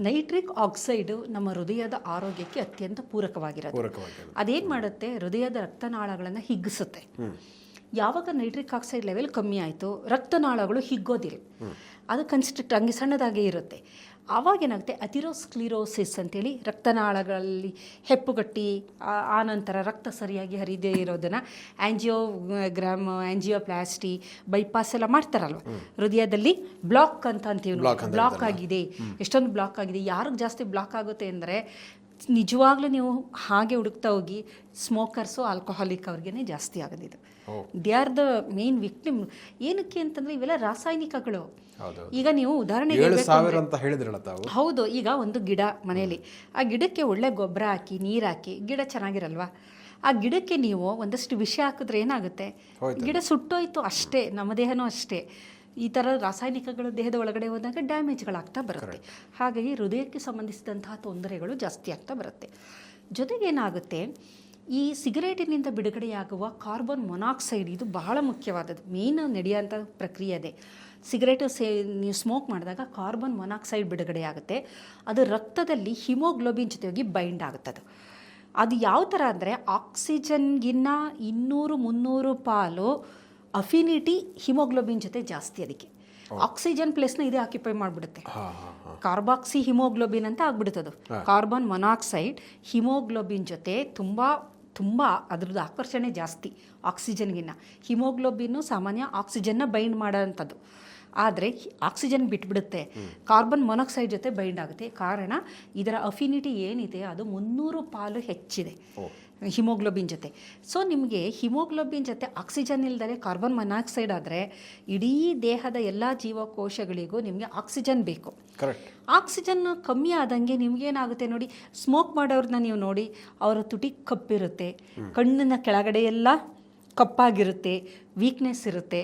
ನೈಟ್ರಿಕ್ ಆಕ್ಸೈಡು ನಮ್ಮ ಹೃದಯದ ಆರೋಗ್ಯಕ್ಕೆ ಅತ್ಯಂತ ಪೂರಕವಾಗಿರೋದು. ಅದೇನು ಮಾಡುತ್ತೆ, ಹೃದಯದ ರಕ್ತನಾಳಗಳನ್ನು ಹಿಗ್ಗಿಸುತ್ತೆ. ಯಾವಾಗ ನೈಟ್ರಿಕ್ ಆಕ್ಸೈಡ್ ಲೆವೆಲ್ ಕಮ್ಮಿ ಆಯಿತು, ರಕ್ತನಾಳಗಳು ಹಿಗ್ಗೋದಿಲ್ಲ, ಅದು ಕನ್ಸ್ಟ್ರಿಕ್ಟ್ ಹಂಗೆ ಸಣ್ಣದಾಗೇ ಇರುತ್ತೆ. ಆವಾಗ ಏನಾಗುತ್ತೆ, ಅಥಿರೋಸ್ಕ್ಲಿರೋಸಿಸ್ ಅಂತೇಳಿ ರಕ್ತನಾಳಗಳಲ್ಲಿ ಹೆಪ್ಪುಗಟ್ಟಿ ಆನಂತರ ರಕ್ತ ಸರಿಯಾಗಿ ಹರಿದೇ ಇರೋದನ್ನು ಆಂಜಿಯೋಪ್ಲಾಸ್ಟಿ, ಬೈಪಾಸ್ ಎಲ್ಲ ಮಾಡ್ತಾರಲ್ವ, ಹೃದಯದಲ್ಲಿ ಬ್ಲಾಕ್ ಅಂತ ಅಂತೀವಿ. ಬ್ಲಾಕ್ ಆಗಿದೆ, ಎಷ್ಟೊಂದು ಬ್ಲಾಕ್ ಆಗಿದೆ. ಯಾರಿಗೆ ಜಾಸ್ತಿ ಬ್ಲಾಕ್ ಆಗುತ್ತೆ ಅಂದರೆ, ನಿಜವಾಗ್ಲೂ ನೀವು ಹಾಗೆ ಹುಡುಕ್ತಾ ಹೋಗಿ ಸ್ಮೋಕರ್ಸು, ಆಲ್ಕೋಹಾಲಿಕ್ ಅವ್ರಿಗೇ ಜಾಸ್ತಿ ಆಗೋದಿದು. They are the main victim. ಏನಕ್ಕೆ ಅಂತಂದರೆ ಇವೆಲ್ಲ ರಾಸಾಯನಿಕಗಳು. ಈಗ ನೀವು ಉದಾಹರಣೆಗೆ ಹೌದು, ಈಗ ಒಂದು ಗಿಡ ಮನೆಯಲ್ಲಿ, ಆ ಗಿಡಕ್ಕೆ ಒಳ್ಳೆ ಗೊಬ್ಬರ ಹಾಕಿ ನೀರು ಹಾಕಿ ಗಿಡ ಚೆನ್ನಾಗಿರಲ್ವಾ, ಆ ಗಿಡಕ್ಕೆ ನೀವು ಒಂದಷ್ಟು ವಿಷ ಹಾಕಿದ್ರೆ ಏನಾಗುತ್ತೆ, ಗಿಡ ಸುಟ್ಟೋಯ್ತು ಅಷ್ಟೇ. ನಮ್ಮ ದೇಹನೂ ಅಷ್ಟೇ, ಈ ಥರ ರಾಸಾಯನಿಕಗಳು ದೇಹದ ಒಳಗಡೆ ಹೋದಾಗ ಡ್ಯಾಮೇಜ್ಗಳಾಗ್ತಾ ಬರುತ್ತೆ. ಹಾಗಾಗಿ ಹೃದಯಕ್ಕೆ ಸಂಬಂಧಿಸಿದಂತಹ ತೊಂದರೆಗಳು ಜಾಸ್ತಿ ಆಗ್ತಾ ಬರುತ್ತೆ. ಜೊತೆಗೇನಾಗುತ್ತೆ, ಈ ಸಿಗರೇಟಿನಿಂದ ಬಿಡುಗಡೆಯಾಗುವ ಕಾರ್ಬನ್ ಮೊನಾಕ್ಸೈಡ್, ಇದು ಬಹಳ ಮುಖ್ಯವಾದದ್ದು. ಮೇನ್ ನಡೆಯುವಂಥ ಪ್ರಕ್ರಿಯೆ ಅದೇ. ಸಿಗರೇಟು ನೀವು ಸ್ಮೋಕ್ ಮಾಡಿದಾಗ ಕಾರ್ಬನ್ ಮೊನಾಕ್ಸೈಡ್ ಬಿಡುಗಡೆಯಾಗುತ್ತೆ. ಅದು ರಕ್ತದಲ್ಲಿ ಹಿಮೋಗ್ಲೋಬಿನ್ ಜೊತೆ ಹೋಗಿ ಬೈಂಡ್ ಆಗುತ್ತದೆ. ಅದು ಯಾವ ಥರ ಅಂದರೆ, ಆಕ್ಸಿಜನ್ಗಿನ್ನ 200-300 ಪಾಲು ಅಫಿನಿಟಿ ಹಿಮೋಗ್ಲೋಬಿನ್ ಜೊತೆ ಜಾಸ್ತಿ. ಅದಕ್ಕೆ ಆಕ್ಸಿಜನ್ ಪ್ಲೇಸ್ನ ಇದೇ ಆಕ್ಯುಪೈ ಮಾಡಿಬಿಡುತ್ತೆ. ಕಾರ್ಬಾಕ್ಸಿ ಹಿಮೋಗ್ಲೋಬಿನ್ ಅಂತ ಆಗ್ಬಿಡುತ್ತದು. ಕಾರ್ಬನ್ ಮೊನಾಕ್ಸೈಡ್ ಹಿಮೋಗ್ಲೋಬಿನ್ ಜೊತೆ ತುಂಬ ಅದ್ರದ್ದು ಆಕರ್ಷಣೆ ಜಾಸ್ತಿ ಆಕ್ಸಿಜನ್ಗಿನ್ನ. ಹಿಮೋಗ್ಲೋಬಿನ್ನು ಸಾಮಾನ್ಯ ಆಕ್ಸಿಜನ್ನ ಬೈಂಡ್ ಮಾಡೋವಂಥದ್ದು, ಆದರೆ ಆಕ್ಸಿಜನ್ ಬಿಟ್ಬಿಡುತ್ತೆ, ಕಾರ್ಬನ್ ಮೊನಾಕ್ಸೈಡ್ ಜೊತೆ ಬೈಂಡ್ ಆಗುತ್ತೆ. ಕಾರಣ ಇದರ ಅಫಿನಿಟಿ ಏನಿದೆ ಅದು 300 ಪಾಲು ಹೆಚ್ಚಿದೆ. ಹಿಮೋಗ್ಲೋಬಿನ್ ಜೊತೆ. ಸೊ ನಿಮಗೆ ಹಿಮೋಗ್ಲೋಬಿನ್ ಜೊತೆ ಆಕ್ಸಿಜನ್ ಇಲ್ದರೆ ಕಾರ್ಬನ್ ಮೊನಾಕ್ಸೈಡ್ ಆದರೆ ಇಡೀ ದೇಹದ ಎಲ್ಲ ಜೀವಕೋಶಗಳಿಗೂ ನಿಮಗೆ ಆಕ್ಸಿಜನ್ ಬೇಕು. ಕರೆಕ್ಟ್. ಆಕ್ಸಿಜನ್ ಕಮ್ಮಿ ಆದಂಗೆ ನಿಮಗೇನಾಗುತ್ತೆ ನೋಡಿ, ಸ್ಮೋಕ್ ಮಾಡೋರನ್ನ ನೀವು ನೋಡಿ, ಅವರ ತುಟಿ ಕಪ್ಪಿರುತ್ತೆ, ಕಣ್ಣಿನ ಕೆಳಗಡೆ ಎಲ್ಲ ಕಪ್ಪಾಗಿರುತ್ತೆ, ವೀಕ್ನೆಸ್ ಇರುತ್ತೆ.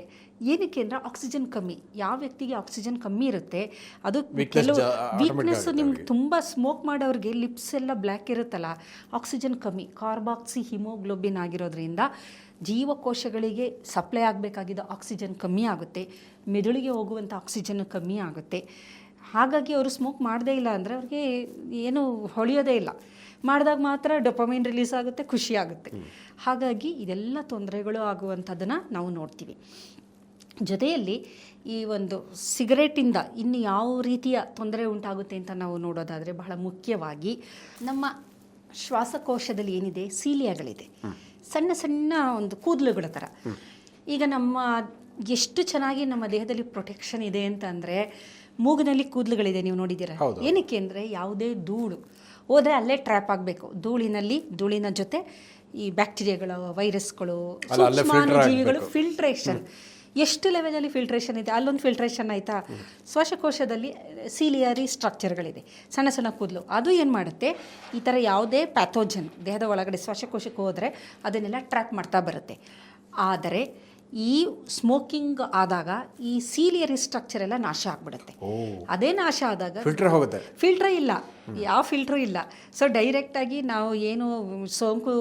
ಏನಕ್ಕೆ ಅಂದರೆ ಆಕ್ಸಿಜನ್ ಕಮ್ಮಿ. ಯಾವ ವ್ಯಕ್ತಿಗೆ ಆಕ್ಸಿಜನ್ ಕಮ್ಮಿ ಇರುತ್ತೆ ಅದು ಕೆಲವು ವೀಕ್ನೆಸ್. ನಿಮ್ಗೆ ತುಂಬ ಸ್ಮೋಕ್ ಮಾಡೋರಿಗೆ ಲಿಪ್ಸ್ ಎಲ್ಲ ಬ್ಲ್ಯಾಕ್ ಇರುತ್ತಲ್ಲ, ಆಕ್ಸಿಜನ್ ಕಮ್ಮಿ, ಕಾರ್ಬಾಕ್ಸಿ ಹಿಮೋಗ್ಲೋಬಿನ್ ಆಗಿರೋದ್ರಿಂದ ಜೀವಕೋಶಗಳಿಗೆ ಸಪ್ಲೈ ಆಗಬೇಕಾಗಿದ್ದ ಆಕ್ಸಿಜನ್ ಕಮ್ಮಿ ಆಗುತ್ತೆ, ಮೆದುಳಿಗೆ ಹೋಗುವಂಥ ಆಕ್ಸಿಜನ್ ಕಮ್ಮಿ ಆಗುತ್ತೆ. ಹಾಗಾಗಿ ಅವರು ಸ್ಮೋಕ್ ಮಾಡದೇ ಇಲ್ಲ ಅಂದರೆ ಅವ್ರಿಗೆ ಏನೂ ಹೊಳೆಯೋದೇ ಇಲ್ಲ. ಮಾಡಿದಾಗ ಮಾತ್ರ ಡೊಪಮೈನ್ ರಿಲೀಸ್ ಆಗುತ್ತೆ, ಖುಷಿ ಆಗುತ್ತೆ. ಹಾಗಾಗಿ ಇದೆಲ್ಲ ತೊಂದರೆಗಳು ಆಗುವಂಥದ್ದನ್ನು ನಾವು ನೋಡ್ತೀವಿ. ಜೊತೆಯಲ್ಲಿ ಈ ಒಂದು ಸಿಗರೇಟಿಂದ ಇನ್ನು ಯಾವ ರೀತಿಯ ತೊಂದರೆ ಉಂಟಾಗುತ್ತೆ ಅಂತ ನಾವು ನೋಡೋದಾದರೆ, ಬಹಳ ಮುಖ್ಯವಾಗಿ ನಮ್ಮ ಶ್ವಾಸಕೋಶದಲ್ಲಿ ಏನಿದೆ, ಸೀಲಿಯಾಗಳಿದೆ, ಸಣ್ಣ ಸಣ್ಣ ಒಂದು ಕೂದಲುಗಳ ಥರ. ಈಗ ನಮ್ಮ ಎಷ್ಟು ಚೆನ್ನಾಗಿ ನಮ್ಮ ದೇಹದಲ್ಲಿ ಪ್ರೊಟೆಕ್ಷನ್ ಇದೆ ಅಂತ ಅಂದರೆ, ಮೂಗಿನಲ್ಲಿ ಕೂದಲುಗಳಿದೆ, ನೀವು ನೋಡಿದ್ದೀರಾ. ಏನಕ್ಕೆ ಅಂದರೆ ಯಾವುದೇ ಧೂಳು ಹೋದರೆ ಅಲ್ಲೇ ಟ್ರ್ಯಾಪ್ ಆಗಬೇಕು. ಧೂಳಿನ ಜೊತೆ ಈ ಬ್ಯಾಕ್ಟೀರಿಯಾಗಳು, ವೈರಸ್ಗಳು, ಸೂಕ್ಷ್ಮಾಣುಜೀವಿಗಳು, ಫಿಲ್ಟ್ರೇಷನ್ ಎಷ್ಟು ಲೆವೆಲಲ್ಲಿ ಫಿಲ್ಟ್ರೇಷನ್ ಇದೆ, ಅಲ್ಲೊಂದು ಫಿಲ್ಟ್ರೇಷನ್ ಆಯಿತಾ. ಶ್ವಾಸಕೋಶದಲ್ಲಿ ಸೀಲಿಯರಿ ಸ್ಟ್ರಕ್ಚರ್ಗಳಿದೆ, ಸಣ್ಣ ಸಣ್ಣ ಕೂದಲು. ಅದು ಏನು ಮಾಡುತ್ತೆ, ಈ ಥರ ಯಾವುದೇ ಪ್ಯಾಥೋಜನ್ ದೇಹದ ಒಳಗಡೆ ಶ್ವಾಸಕೋಶಕ್ಕೆ ಹೋದರೆ ಅದನ್ನೆಲ್ಲ ಟ್ರ್ಯಾಪ್ ಮಾಡ್ತಾ ಬರುತ್ತೆ. ಆದರೆ ಈ ಸ್ಮೋಕಿಂಗ್ ಆದಾಗ ಈ ಸೀಲಿಯರಿ ಸ್ಟ್ರಕ್ಚರ್ ಎಲ್ಲ ನಾಶ ಆಗಿಬಿಡುತ್ತೆ. ಅದೇ ನಾಶ ಆದಾಗ ಫಿಲ್ಟ್ರೇ ಇಲ್ಲ, ಯಾವ ಫಿಲ್ಟ್ರೂ ಇಲ್ಲ. ಸೊ ಡೈರೆಕ್ಟಾಗಿ ನಾವು ಏನು ಸೋಂಕು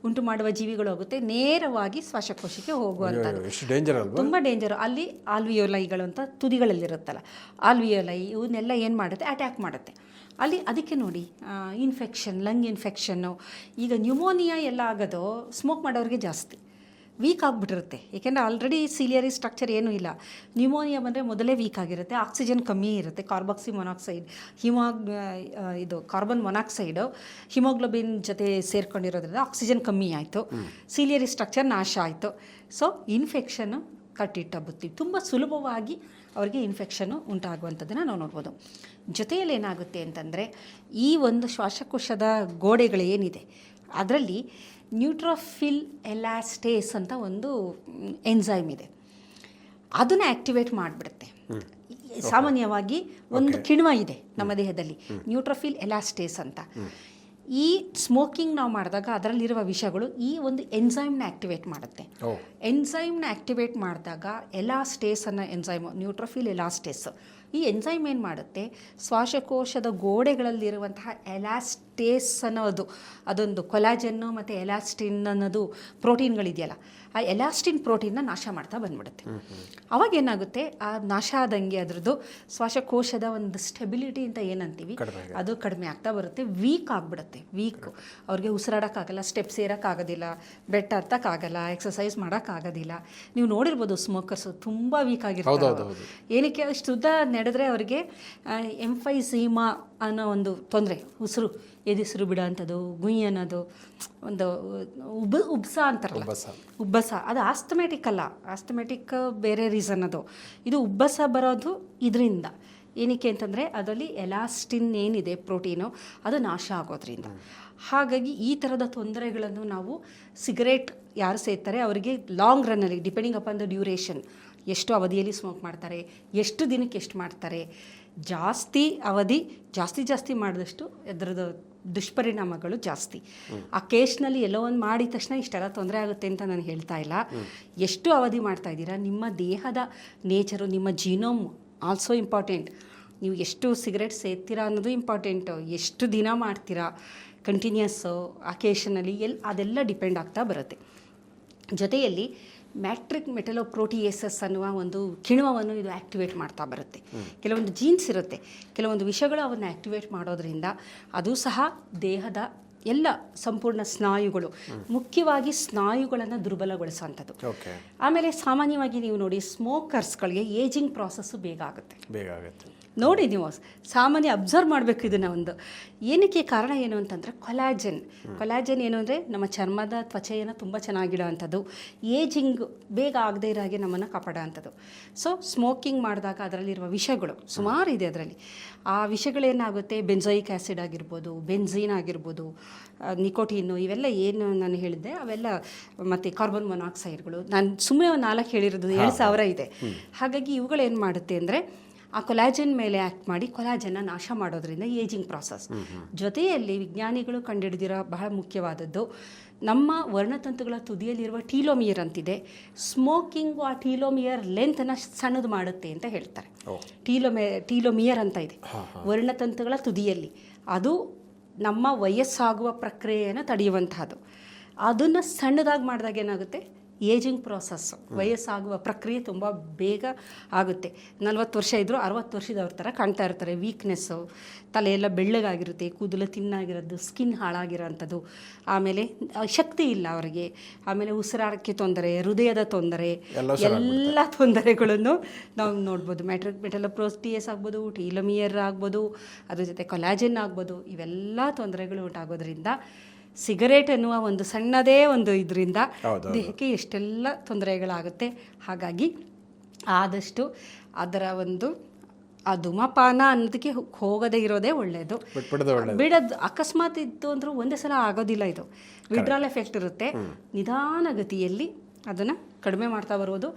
ಉಂಟು ಮಾಡುವ ಜೀವಿಗಳು ಹೋಗುತ್ತೆ, ನೇರವಾಗಿ ಶ್ವಾಸಕೋಶಕ್ಕೆ ಹೋಗುವಂಥದ್ದು. ತುಂಬ ಡೇಂಜರು. ಅಲ್ಲಿ ಆಲ್ವಿಯೋಲೈಗಳು ಅಂತ ತುದಿಗಳಲ್ಲಿರುತ್ತಲ್ಲ, ಆಲ್ವಿಯೋಲೈ ಇವನ್ನೆಲ್ಲ ಏನು ಮಾಡುತ್ತೆ, ಅಟ್ಯಾಕ್ ಮಾಡುತ್ತೆ ಅಲ್ಲಿ. ಅದಕ್ಕೆ ನೋಡಿ ಇನ್ಫೆಕ್ಷನ್, ಲಂಗ್ ಇನ್ಫೆಕ್ಷನ್ನು, ಈಗ ನ್ಯೂಮೋನಿಯಾ ಎಲ್ಲ ಆಗೋದು ಸ್ಮೋಕ್ ಮಾಡೋರಿಗೆ ಜಾಸ್ತಿ. ವೀಕ್ ಆಗಿಬಿಟ್ಟಿರುತ್ತೆ, ಏಕೆಂದರೆ ಆಲ್ರೆಡಿ ಸೀಲಿಯರಿ ಸ್ಟ್ರಕ್ಚರ್ ಏನೂ ಇಲ್ಲ. ನ್ಯೂಮೋನಿಯಾ ಬಂದರೆ ಮೊದಲೇ ವೀಕ್ ಆಗಿರುತ್ತೆ, ಆಕ್ಸಿಜನ್ ಕಮ್ಮಿ ಇರುತ್ತೆ, ಕಾರ್ಬಾಕ್ಸಿ ಮೊನಾಕ್ಸೈಡ್ ಇದು ಕಾರ್ಬನ್ ಮೊನಾಕ್ಸೈಡು ಹಿಮೋಗ್ಲೋಬಿನ್ ಜೊತೆ ಸೇರ್ಕೊಂಡಿರೋದ್ರಿಂದ ಆಕ್ಸಿಜನ್ ಕಮ್ಮಿ ಆಯಿತು, ಸೀಲಿಯರಿ ಸ್ಟ್ರಕ್ಚರ್ ನಾಶ ಆಯಿತು. ಸೊ ಇನ್ಫೆಕ್ಷನ್ನು ಕಟ್ಟಿಟ್ಟ ಬುತ್ತಿ, ತುಂಬ ಸುಲಭವಾಗಿ ಅವರಿಗೆ ಇನ್ಫೆಕ್ಷನ್ನು ಉಂಟಾಗುವಂಥದ್ದನ್ನು ನಾವು ನೋಡ್ಬೋದು. ಜೊತೆಯಲ್ಲಿ ಏನಾಗುತ್ತೆ ಅಂತಂದರೆ, ಈ ಒಂದು ಶ್ವಾಸಕೋಶದ ಗೋಡೆಗಳು ಏನಿದೆ ಅದರಲ್ಲಿ ನ್ಯೂಟ್ರೋಫಿಲ್ ಎಲಾಸ್ಟೇಸ್ ಅಂತ ಒಂದು ಎನ್ಸೈಮ್ ಇದೆ, ಅದನ್ನು ಆ್ಯಕ್ಟಿವೇಟ್ ಮಾಡಿಬಿಡುತ್ತೆ. ಸಾಮಾನ್ಯವಾಗಿ ಒಂದು ಕಿಣ್ವ ಇದೆ ನಮ್ಮ ದೇಹದಲ್ಲಿ, ನ್ಯೂಟ್ರೋಫಿಲ್ ಎಲಾಸ್ಟೇಸ್ ಅಂತ. ಈ ಸ್ಮೋಕಿಂಗ್ ನಾವು ಮಾಡಿದಾಗ ಅದರಲ್ಲಿರುವ ವಿಷಗಳು ಈ ಒಂದು ಎನ್ಸೈಮ್ನ ಆ್ಯಕ್ಟಿವೇಟ್ ಮಾಡುತ್ತೆ. ಎನ್ಸೈಮ್ನ ಆ್ಯಕ್ಟಿವೇಟ್ ಮಾಡಿದಾಗ ಎಲಾಸ್ಟೇಸ್ ಅನ್ನೋ ಎನ್ಸೈಮು, ನ್ಯೂಟ್ರೋಫಿಲ್ ಎಲಾಸ್ಟೇಸ್, ಈ ಎನ್ಸೈಮ್ ಏನು ಮಾಡುತ್ತೆ, ಶ್ವಾಸಕೋಶದ ಗೋಡೆಗಳಲ್ಲಿರುವಂತಹ ಎಲಾಸ್ಟೇಸ್ ಅನ್ನೋದು, ಅದೊಂದು ಕೊಲಾಜನ್ನು ಮತ್ತು ಎಲಾಸ್ಟಿನ್ ಅನ್ನೋದು ಪ್ರೋಟೀನ್ಗಳಿದೆಯಲ್ಲ, ಆ ಎಲಾಸ್ಟಿನ್ ಪ್ರೋಟೀನ್ನ ನಾಶ ಮಾಡ್ತಾ ಬಂದ್ಬಿಡುತ್ತೆ. ಅವಾಗ ಏನಾಗುತ್ತೆ, ಆ ನಾಶ ಆದಂಗೆ ಅದರದ್ದು ಶ್ವಾಸಕೋಶದ ಒಂದು ಸ್ಟೆಬಿಲಿಟಿ ಅಂತ ಏನಂತೀವಿ ಅದು ಕಡಿಮೆ ಆಗ್ತಾ ಬರುತ್ತೆ, ವೀಕ್ ಆಗಿಬಿಡುತ್ತೆ. ಅವ್ರಿಗೆ ಉಸಿರಾಡೋಕ್ಕಾಗಲ್ಲ, ಸ್ಟೆಪ್ಸ್ ಏರೋಕ್ಕಾಗೋದಿಲ್ಲ, ಬೆಟ್ಟ ಹತ್ತಕ್ಕಾಗಲ್ಲ, ಎಕ್ಸಸೈಸ್ ಮಾಡೋಕ್ಕಾಗೋದಿಲ್ಲ. ನೀವು ನೋಡಿರ್ಬೋದು ಸ್ಮೋಕರ್ಸು ತುಂಬ ವೀಕ್ ಆಗಿರ್ತಾರೆ. ಏನಕ್ಕೆ, ಅಷ್ಟು ಉದ್ದ ನಡೆದ್ರೆ ಅವರಿಗೆ ಎಂಫೈಸೀಮಾ ಅನ್ನೋ ಒಂದು ತೊಂದರೆ, ಎದಿಸಿರು ಬಿಡೋ ಅಂಥದ್ದು, ಗುಯ್ ಅನ್ನೋದು, ಒಂದು ಉಬ್ಸ ಅಂತಾರಲ್ಲ, ಉಬ್ಬಸ, ಅದು ಆಸ್ತಮೆಟಿಕ್ ಅಲ್ಲ, ಆಸ್ತಮೆಟಿಕ್ ಬೇರೆ ರೀಸನ್ ಅದು. ಇದು ಉಬ್ಬಸ ಬರೋದು ಇದರಿಂದ. ಏನಕ್ಕೆ ಅಂತಂದರೆ ಅದರಲ್ಲಿ ಎಲಾಸ್ಟಿನ್ ಏನಿದೆ ಪ್ರೋಟೀನು, ಅದು ನಾಶ ಆಗೋದ್ರಿಂದ. ಹಾಗಾಗಿ ಈ ಥರದ ತೊಂದರೆಗಳನ್ನು ನಾವು ಸಿಗರೇಟ್ ಯಾರು ಸೇರ್ತಾರೆ ಅವರಿಗೆ ಲಾಂಗ್ ರನ್ನಲ್ಲಿ, ಡಿಪೆಂಡಿಂಗ್ ಅಪಾನ್ ದ ಡ್ಯೂರೇಷನ್, ಎಷ್ಟು ಅವಧಿಯಲ್ಲಿ ಸ್ಮೋಕ್ ಮಾಡ್ತಾರೆ, ಎಷ್ಟು ದಿನಕ್ಕೆ ಎಷ್ಟು ಮಾಡ್ತಾರೆ, ಜಾಸ್ತಿ ಅವಧಿ ಜಾಸ್ತಿ ಮಾಡಿದಷ್ಟು ಅದರದ್ದು ದುಷ್ಪರಿಣಾಮಗಳು ಜಾಸ್ತಿ. ಅಕೇಶ್ನಲ್ಲಿ ಎಲ್ಲೋ ಒಂದು ಮಾಡಿದ ತಕ್ಷಣ ಇಷ್ಟೆಲ್ಲ ತೊಂದರೆ ಆಗುತ್ತೆ ಅಂತ ನಾನು ಹೇಳ್ತಾ ಇಲ್ಲ. ಎಷ್ಟು ಅವಧಿ ಮಾಡ್ತಾ ಇದ್ದೀರಾ, ನಿಮ್ಮ ದೇಹದ ನೇಚರು, ನಿಮ್ಮ ಜೀನೋಮ್ ಆಲ್ಸೋ ಇಂಪಾರ್ಟೆಂಟ್. ನೀವು ಎಷ್ಟು ಸಿಗರೇಟ್ ಸೇರ್ತೀರಾ ಅನ್ನೋದು ಇಂಪಾರ್ಟೆಂಟು, ಎಷ್ಟು ದಿನ ಮಾಡ್ತೀರಾ ಕಂಟಿನ್ಯೂಸ್ಸು, ಅಕೇಶನಲ್ಲಿ ಅದೆಲ್ಲ ಡಿಪೆಂಡ್ ಆಗ್ತಾ ಬರುತ್ತೆ. ಜೊತೆಯಲ್ಲಿ ಮ್ಯಾಟ್ರಿಕ್ ಮೆಟಲೋಪ್ರೋಟಿಯೇಸಸ್ ಅನ್ನುವ ಒಂದು ಕಿಣ್ವವನ್ನು ಇದು ಆ್ಯಕ್ಟಿವೇಟ್ ಮಾಡ್ತಾ ಬರುತ್ತೆ. ಕೆಲವೊಂದು ಜೀನ್ಸ್ ಇರುತ್ತೆ, ಕೆಲವೊಂದು ವಿಷಗಳು ಅವನ್ನು ಆ್ಯಕ್ಟಿವೇಟ್ ಮಾಡೋದ್ರಿಂದ ಅದು ಸಹ ದೇಹದ ಎಲ್ಲ ಸಂಪೂರ್ಣ ಸ್ನಾಯುಗಳು, ಮುಖ್ಯವಾಗಿ ಸ್ನಾಯುಗಳನ್ನು ದುರ್ಬಲಗೊಳಿಸುವಂಥದ್ದು. ಆಮೇಲೆ ಸಾಮಾನ್ಯವಾಗಿ ನೀವು ನೋಡಿ ಸ್ಮೋಕರ್ಸ್ಗಳಿಗೆ ಏಜಿಂಗ್ ಪ್ರಾಸೆಸ್ಸು ಬೇಗ ಆಗುತ್ತೆ. ನೋಡಿ ನೀವು ಸಾಮಾನ್ಯ ಅಬ್ಸರ್ವ್ ಮಾಡಬೇಕು ಇದನ್ನು. ಒಂದು ಏನಕ್ಕೆ ಕಾರಣ ಏನು ಅಂತಂದರೆ ಕೊಲಾಜನ್ ಏನು ಅಂದರೆ ನಮ್ಮ ಚರ್ಮದ ತ್ವಚೆಯನ್ನು ತುಂಬ ಚೆನ್ನಾಗಿಡೋ ಅಂಥದ್ದು, ಏಜಿಂಗ್ ಬೇಗ ಆಗದೇ ಇರೋ ಹಾಗೆ ನಮ್ಮನ್ನು ಕಾಪಾಡೋ ಅಂಥದ್ದು. ಸೊ ಸ್ಮೋಕಿಂಗ್ ಮಾಡಿದಾಗ ಅದರಲ್ಲಿರುವ ವಿಷಗಳು ಸುಮಾರು ಇದೆ. ಅದರಲ್ಲಿ ಆ ವಿಷಗಳೇನಾಗುತ್ತೆ, ಬೆಂಜೋಯಿಕ್ ಆ್ಯಸಿಡ್ ಆಗಿರ್ಬೋದು, ಬೆನ್ಝೀನ್ ಆಗಿರ್ಬೋದು, ನಿಕೋಟಿನ್ನು ಇವೆಲ್ಲ ಏನು ನಾನು ಹೇಳಿದ್ದೆ ಅವೆಲ್ಲ ಮತ್ತು ಕಾರ್ಬನ್ ಮೊನಾಕ್ಸೈಡ್ಗಳು ನಾನು ಸುಮ್ಮನೆ ಒಂದು 4 ಹೇಳಿರೋದು 7,000 ಇದೆ. ಹಾಗಾಗಿ ಇವುಗಳು ಏನು ಮಾಡುತ್ತೆ ಅಂದರೆ ಆ ಕೊಲಾಜನ್ ಮೇಲೆ ಆ್ಯಕ್ಟ್ ಮಾಡಿ ಕೊಲಾಜನ್ನ ನಾಶ ಮಾಡೋದ್ರಿಂದ ಏಜಿಂಗ್ ಪ್ರಾಸೆಸ್. ಜೊತೆಯಲ್ಲಿ ವಿಜ್ಞಾನಿಗಳು ಕಂಡುಹಿಡಿದಿರೋ ಬಹಳ ಮುಖ್ಯವಾದದ್ದು ನಮ್ಮ ವರ್ಣತಂತುಗಳ ತುದಿಯಲ್ಲಿರುವ ಟೀಲೋಮಿಯರ್ ಅಂತಿದೆ. ಸ್ಮೋಕಿಂಗು ಆ ಟೀಲೋಮಿಯರ್ ಲೆಂತನ್ನು ಸಣ್ಣದು ಮಾಡುತ್ತೆ ಅಂತ ಹೇಳ್ತಾರೆ. ಟೀಲೋಮಿಯರ್ ಅಂತ ಇದೆ ವರ್ಣತಂತುಗಳ ತುದಿಯಲ್ಲಿ. ಅದು ನಮ್ಮ ವಯಸ್ಸಾಗುವ ಪ್ರಕ್ರಿಯೆಯನ್ನು ತಡೆಯುವಂತಹದ್ದು. ಅದನ್ನು ಸಣ್ಣದಾಗಿ ಮಾಡಿದಾಗ ಏನಾಗುತ್ತೆ, ಏಜಿಂಗ್ ಪ್ರಾಸೆಸ್ಸು, ವಯಸ್ಸಾಗುವ ಪ್ರಕ್ರಿಯೆ ತುಂಬ ಬೇಗ ಆಗುತ್ತೆ. 40 ವರ್ಷ ಇದ್ದರೂ 60 ವರ್ಷದವ್ರ ಥರ ಕಾಣ್ತಾ ಇರ್ತಾರೆ. ವೀಕ್ನೆಸ್ಸು, ತಲೆಯೆಲ್ಲ ಬೆಳ್ಳಗಾಗಿರುತ್ತೆ, ಕೂದಲು ತಿನ್ನಾಗಿರೋದು, ಸ್ಕಿನ್ ಹಾಳಾಗಿರೋಂಥದ್ದು, ಆಮೇಲೆ ಶಕ್ತಿ ಇಲ್ಲ ಅವರಿಗೆ, ಆಮೇಲೆ ಉಸಿರಾಡಕ್ಕೆ ತೊಂದರೆ, ಹೃದಯದ ತೊಂದರೆ, ಎಲ್ಲ ತೊಂದರೆಗಳನ್ನು ನಾವು ನೋಡ್ಬೋದು. ಮೆಟಲೋಪ್ರೋಸ್ಟಿಯಸ್ ಆಗ್ಬೋದು, ಟೀಲೋಮಿಯರ್ ಆಗ್ಬೋದು, ಅದ್ರ ಜೊತೆ ಕೊಲಾಜನ್ ಆಗ್ಬೋದು, ಇವೆಲ್ಲ ತೊಂದರೆಗಳು ಉಂಟಾಗೋದ್ರಿಂದ ಸಿಗರೇಟ್ ಎನ್ನುವ ಒಂದು ಸಣ್ಣದೇ ಒಂದು ಇದರಿಂದ ದೇಹಕ್ಕೆ ಎಷ್ಟೆಲ್ಲ ತೊಂದರೆಗಳಾಗುತ್ತೆ. ಹಾಗಾಗಿ ಆದಷ್ಟು ಅದರ ಒಂದು ಆ ಧೂಮಪಾನ ಅನ್ನೋದಕ್ಕೆ ಹೋಗದೇ ಇರೋದೇ ಒಳ್ಳೆಯದು. ಬಿಡೋದು ಅಕಸ್ಮಾತ್ ಇತ್ತು ಅಂದರೂ ಒಂದೇ ಸಲ ಆಗೋದಿಲ್ಲ. ಇದು ವಿಡ್ರಾಲ್ ಎಫೆಕ್ಟ್ ಇರುತ್ತೆ. ನಿಧಾನಗತಿಯಲ್ಲಿ ಅದನ್ನು ಕಡಿಮೆ ಮಾಡ್ತಾ ಬರುವುದು.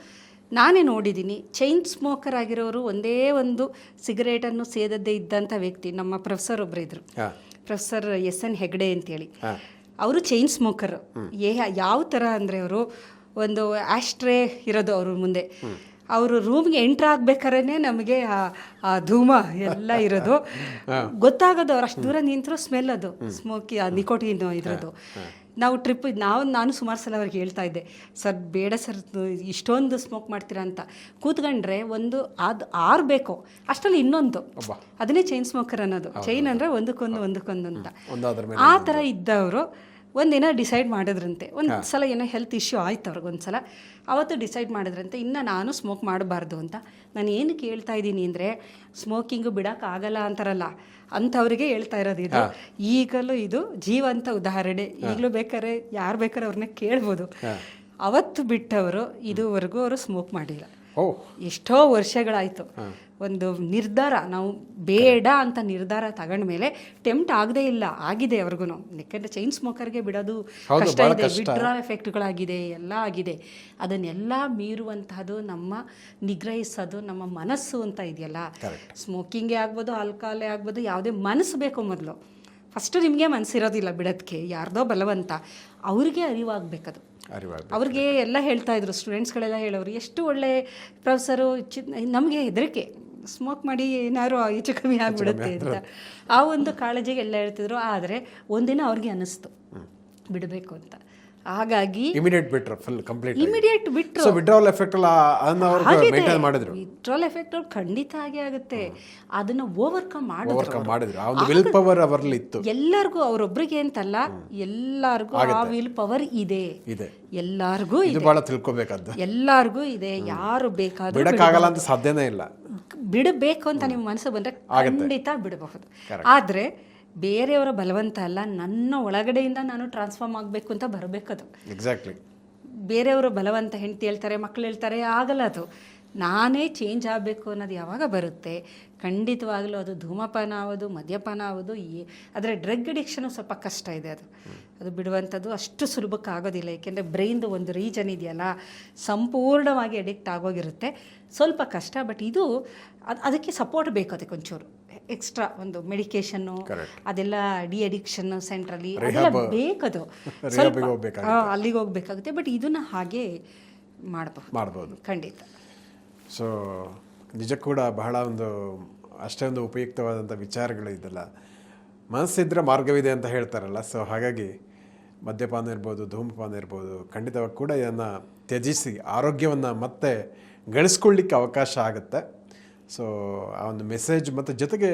ನಾನೇ ನೋಡಿದ್ದೀನಿ ಚೈನ್ ಸ್ಮೋಕರ್ ಆಗಿರೋರು ಒಂದೇ ಒಂದು ಸಿಗರೇಟನ್ನು ಸೇದದ್ದೇ ಇದ್ದಂಥ ವ್ಯಕ್ತಿ. ನಮ್ಮ ಪ್ರೊಫೆಸರ್ ಒಬ್ಬರು ಇದ್ರು, ಪ್ರೊಫೆಸರ್ SN ಹೆಗ್ಡೆ ಅಂತೇಳಿ. ಅವರು ಚೈನ್ ಸ್ಮೋಕರ್. ಯಾವ ಥರ ಅಂದರೆ ಅವರು ಒಂದು ಆಸ್ಟ್ರೇ ಇರೋದು ಅವ್ರ ಮುಂದೆ. ಅವರು ರೂಮ್ಗೆ ಎಂಟ್ರ್ ಆಗ್ಬೇಕಾದ್ರೆ ನಮಗೆ ಆ ಧೂಮ ಎಲ್ಲ ಇರೋದು ಗೊತ್ತಾಗೋದು. ಅವ್ರು ಅಷ್ಟು ದೂರ ನಿಂತರೂ ಸ್ಮೆಲ್ ಅದು ಸ್ಮೋಕಿ ನಿಕೋಟಿನ್ ಇದ್ರದ್ದು. ನಾವು ನಾನು ಸುಮಾರು ಸಲ ಅವ್ರಿಗೆ ಹೇಳ್ತಾ ಇದ್ದೆ, ಸರ್ ಬೇಡ ಸರ್ ಇಷ್ಟೊಂದು ಸ್ಮೋಕ್ ಮಾಡ್ತೀರಾ ಅಂತ. ಕೂತ್ಕೊಂಡ್ರೆ ಒಂದು ಅದು ಆರಬೇಕು, ಅಷ್ಟರಲ್ಲಿ ಇನ್ನೊಂದು, ಅದನ್ನೇ ಚೈನ್ ಸ್ಮೋಕರ್ ಅನ್ನೋದು. ಚೈನ್ ಅಂದರೆ ಒಂದಕ್ಕೊಂದು ಅಂತ. ಆ ಥರ ಇದ್ದವರು ಒಂದಿನ ಡಿಸೈಡ್ ಮಾಡಿದ್ರಂತೆ. ಒಂದು ಸಲ ಏನೋ ಹೆಲ್ತ್ ಇಶ್ಯೂ ಆಯ್ತು ಅವ್ರಿಗೊಂದ್ಸಲ. ಅವತ್ತು ಡಿಸೈಡ್ ಮಾಡಿದ್ರಂತೆ ಇನ್ನು ನಾನು ಸ್ಮೋಕ್ ಮಾಡಬಾರ್ದು ಅಂತ. ನಾನು ಏನು ಕೇಳ್ತಾ ಇದ್ದೀನಿ ಅಂದರೆ ಸ್ಮೋಕಿಂಗು ಬಿಡೋಕ್ಕಾಗಲ್ಲ ಅಂತಾರಲ್ಲ ಅಂಥವ್ರಿಗೆ ಹೇಳ್ತಾ ಇರೋದು ಇದು. ಈಗಲೂ ಇದು ಜೀವಂತ ಉದಾಹರಣೆ. ಈಗಲೂ ಬೇಕಾದ್ರೆ ಯಾರು ಬೇಕಾದ್ರೆ ಅವ್ರನ್ನ ಕೇಳ್ಬೋದು. ಅವತ್ತು ಬಿಟ್ಟವರು ಇದುವರೆಗೂ ಅವರು ಸ್ಮೋಕ್ ಮಾಡಿಲ್ಲ. ಎಷ್ಟೋ ವರ್ಷಗಳಾಯಿತು. ಒಂದು ನಿರ್ಧಾರ, ನಾವು ಬೇಡ ಅಂತ ನಿರ್ಧಾರ ತಗೊಂಡ್ಮೇಲೆ ಟೆಂಪ್ಟ್ ಆಗದೇ ಇಲ್ಲ, ಆಗಿದೆ ಅವ್ರಿಗೂ. ಯಾಕೆಂದರೆ ಚೈನ್ ಸ್ಮೋಕರ್ಗೆ ಬಿಡೋದು ಕಷ್ಟ ಇದೆ, ವಿಡ್ರಾಲ್ ಎಫೆಕ್ಟ್ಗಳಾಗಿದೆ, ಎಲ್ಲ ಆಗಿದೆ. ಅದನ್ನೆಲ್ಲ ಮೀರುವಂತಹದ್ದು ನಮ್ಮ ನಿಗ್ರಹಿಸೋದು ನಮ್ಮ ಮನಸ್ಸು ಅಂತ ಇದೆಯಲ್ಲ. ಸ್ಮೋಕಿಂಗೇ ಆಗ್ಬೋದು, ಆಲ್ಕೋಹಾಲೇ ಆಗ್ಬೋದು, ಯಾವುದೇ ಮನಸ್ಸು ಬೇಕು ಮೊದಲು. ಫಸ್ಟು ನಿಮಗೆ ಮನಸ್ಸಿರೋದಿಲ್ಲ ಬಿಡೋದಕ್ಕೆ, ಯಾರ್ದೋ ಬಲವಂತ. ಅವ್ರಿಗೆ ಅರಿವಾಗಬೇಕದು. ಅವ್ರಿಗೆ ಎಲ್ಲ ಹೇಳ್ತಾ ಇದ್ರು, ಸ್ಟೂಡೆಂಟ್ಸ್ಗಳೆಲ್ಲ ಹೇಳೋರು, ಎಷ್ಟು ಒಳ್ಳೆ ಪ್ರೊಫೆಸರು. ನಮಗೆ ಹೆದರಿಕೆ, ಸ್ಮೋಕ್ ಮಾಡಿ ಏನಾದ್ರು ಹೆಚ್ಚು ಕಮ್ಮಿ ಆಗಿಬಿಡುತ್ತೆ ಅಂತ. ಆ ಒಂದು ಕಾಳಜಿಗೆ ಎಲ್ಲ ಹೇಳ್ತಿದ್ರು. ಆದರೆ ಒಂದಿನ ಅವ್ರಿಗೆ ಅನ್ನಿಸ್ತು ಬಿಡಬೇಕು ಅಂತ. ಹಾಗಾಗಿ ಇಮಿಡಿಯೇಟ್ ಬಿಟ್ರು. ವಿಡ್ರಾಲ್ ಎಫೆಕ್ಟ್ ವಿಡ್ರಾಲ್ ಎಫೆಕ್ಟ್ ಖಂಡಿತ ಆಗೇ ಆಗುತ್ತೆ. ಅದನ್ನ ಓವರ್ಕಮ್ ಮಾಡಿದ್ರು. ಎಲ್ಲರಿಗೂ, ಅವರೊಬ್ಬರಿಗೆ ಅಂತಲ್ಲ, ಎಲ್ಲರಿಗೂ ಆ ವಿಲ್ ಪವರ್ ಇದೆ. ಎಲ್ಲರಿಗೂ ಎಲ್ಲರಿಗೂ ಇದೆ. ಯಾರು ಬೇಕಾದ್ರೂ ಸಾಧ್ಯನೇ ಇಲ್ಲ. ಬಿಡಬೇಕು ಅಂತ ನಿಮ್ಮ ಮನಸ್ಸು ಬಂದರೆ ಖಂಡಿತ ಬಿಡಬಹುದು. ಆದರೆ ಬೇರೆಯವರ ಬಲವಂತ ಅಲ್ಲ, ನನ್ನ ಒಳಗಡೆಯಿಂದ ನಾನು ಟ್ರಾನ್ಸ್ಫಾರ್ಮ್ ಆಗಬೇಕು ಅಂತ ಬರಬೇಕದು. ಎಕ್ಸಾಕ್ಟ್ಲಿ. ಬೇರೆಯವರು ಬಲವಂತ ಹೆಂಡತಿ ಹೇಳ್ತಾರೆ, ಮಕ್ಕಳು ಹೇಳ್ತಾರೆ, ಆಗಲ್ಲ. ಅದು ನಾನೇ ಚೇಂಜ್ ಆಗಬೇಕು ಅನ್ನೋದು ಯಾವಾಗ ಬರುತ್ತೆ, ಖಂಡಿತವಾಗಲೂ ಅದು ಧೂಮಪಾನ ಆಗೋದು, ಮದ್ಯಪಾನ ಆಗೋದು. ಆದರೆ ಡ್ರಗ್ ಅಡಿಕ್ಷನು ಸ್ವಲ್ಪ ಕಷ್ಟ ಇದೆ. ಅದು ಬಿಡುವಂಥದ್ದು ಅಷ್ಟು ಸುಲಭಕ್ಕೆ ಆಗೋದಿಲ್ಲ. ಏಕೆಂದರೆ ಬ್ರೈನ್ದು ಒಂದು ರೀಜನ್ ಇದೆಯಲ್ಲ, ಸಂಪೂರ್ಣವಾಗಿ ಅಡಿಕ್ಟ್ ಆಗೋಗಿರುತ್ತೆ. ಸ್ವಲ್ಪ ಕಷ್ಟ. ಬಟ್ ಇದು ಅದಕ್ಕೆ ಸಪೋರ್ಟ್ ಬೇಕು. ಅದಕ್ಕೆ ಒಂಚೂರು ಎಕ್ಸ್ಟ್ರಾ ಒಂದು ಮೆಡಿಕೇಶನ್ನು, ಅದೆಲ್ಲ ಅಡಿಕ್ಷನ್ ಸೆಂಟ್ರಲ್ಲಿ ಅದೆಲ್ಲ ಬೇಕದು. ಸ್ವಲ್ಪ ಅಲ್ಲಿಗೆ ಹೋಗ್ಬೇಕಾಗುತ್ತೆ. ಬಟ್ ಇದನ್ನ ಹಾಗೆ ಮಾಡಬಹುದು ಖಂಡಿತ. ಸೊ ನಿಜ ಕೂಡ ಬಹಳ ಅಷ್ಟೇ ಒಂದು ಉಪಯುಕ್ತವಾದಂಥ ವಿಚಾರಗಳು ಇದೆಲ್ಲ. ಮನಸ್ಸಿದ್ರೆ ಮಾರ್ಗವಿದೆ ಅಂತ ಹೇಳ್ತಾರಲ್ಲ. ಸೊ ಹಾಗಾಗಿ ಮದ್ಯಪಾನ ಇರ್ಬೋದು, ಧೂಮಪಾನ ಇರ್ಬೋದು, ಖಂಡಿತವಾಗಿ ಕೂಡ ಇದನ್ನು ತ್ಯಜಿಸಿ ಆರೋಗ್ಯವನ್ನು ಮತ್ತೆ ಗಳಿಸ್ಕೊಳ್ಳಿಕ್ಕೆ ಅವಕಾಶ ಆಗುತ್ತೆ. ಸೊ ಆ ಒಂದು ಮೆಸೇಜ್, ಮತ್ತು ಜೊತೆಗೆ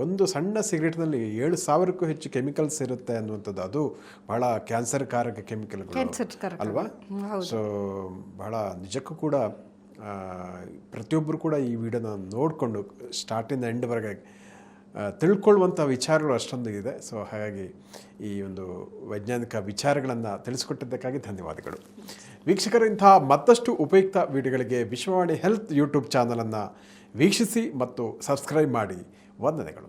ಒಂದು ಸಣ್ಣ ಸಿಗರೇಟ್ನಲ್ಲಿ 7,000ಕ್ಕೂ ಹೆಚ್ಚು ಕೆಮಿಕಲ್ಸ್ ಇರುತ್ತೆ ಅನ್ನುವಂಥದ್ದು. ಅದು ಬಹಳ ಕ್ಯಾನ್ಸರ್ಕಾರಕ ಕೆಮಿಕಲ್ಗಳು ಅಲ್ವಾ. ಸೊ ಬಹಳ ನಿಜಕ್ಕೂ ಕೂಡ ಪ್ರತಿಯೊಬ್ಬರು ಕೂಡ ಈ ವಿಡಿಯೋನ ನೋಡಿಕೊಂಡು ಸ್ಟಾರ್ಟಿಂದ ಎಂಡ್ವರೆಗೆ ತಿಳ್ಕೊಳ್ಳುವಂಥ ವಿಚಾರಗಳು ಅಷ್ಟೊಂದು ಇದೆ. ಸೊ ಹಾಗಾಗಿ ಈ ಒಂದು ವೈಜ್ಞಾನಿಕ ವಿಚಾರಗಳನ್ನು ತಿಳಿಸ್ಕೊಟ್ಟಿದ್ದಕ್ಕಾಗಿ ಧನ್ಯವಾದಗಳು. ವೀಕ್ಷಕರು, ಇಂತಹ ಮತ್ತಷ್ಟು ಉಪಯುಕ್ತ ವಿಡಿಯೋಗಳಿಗೆ ವಿಶ್ವವಾಣಿ ಹೆಲ್ತ್ ಯೂಟ್ಯೂಬ್ ಚಾನಲನ್ನು ವೀಕ್ಷಿಸಿ ಮತ್ತು ಸಬ್ಸ್ಕ್ರೈಬ್ ಮಾಡಿ. ವಂದನೆಗಳು.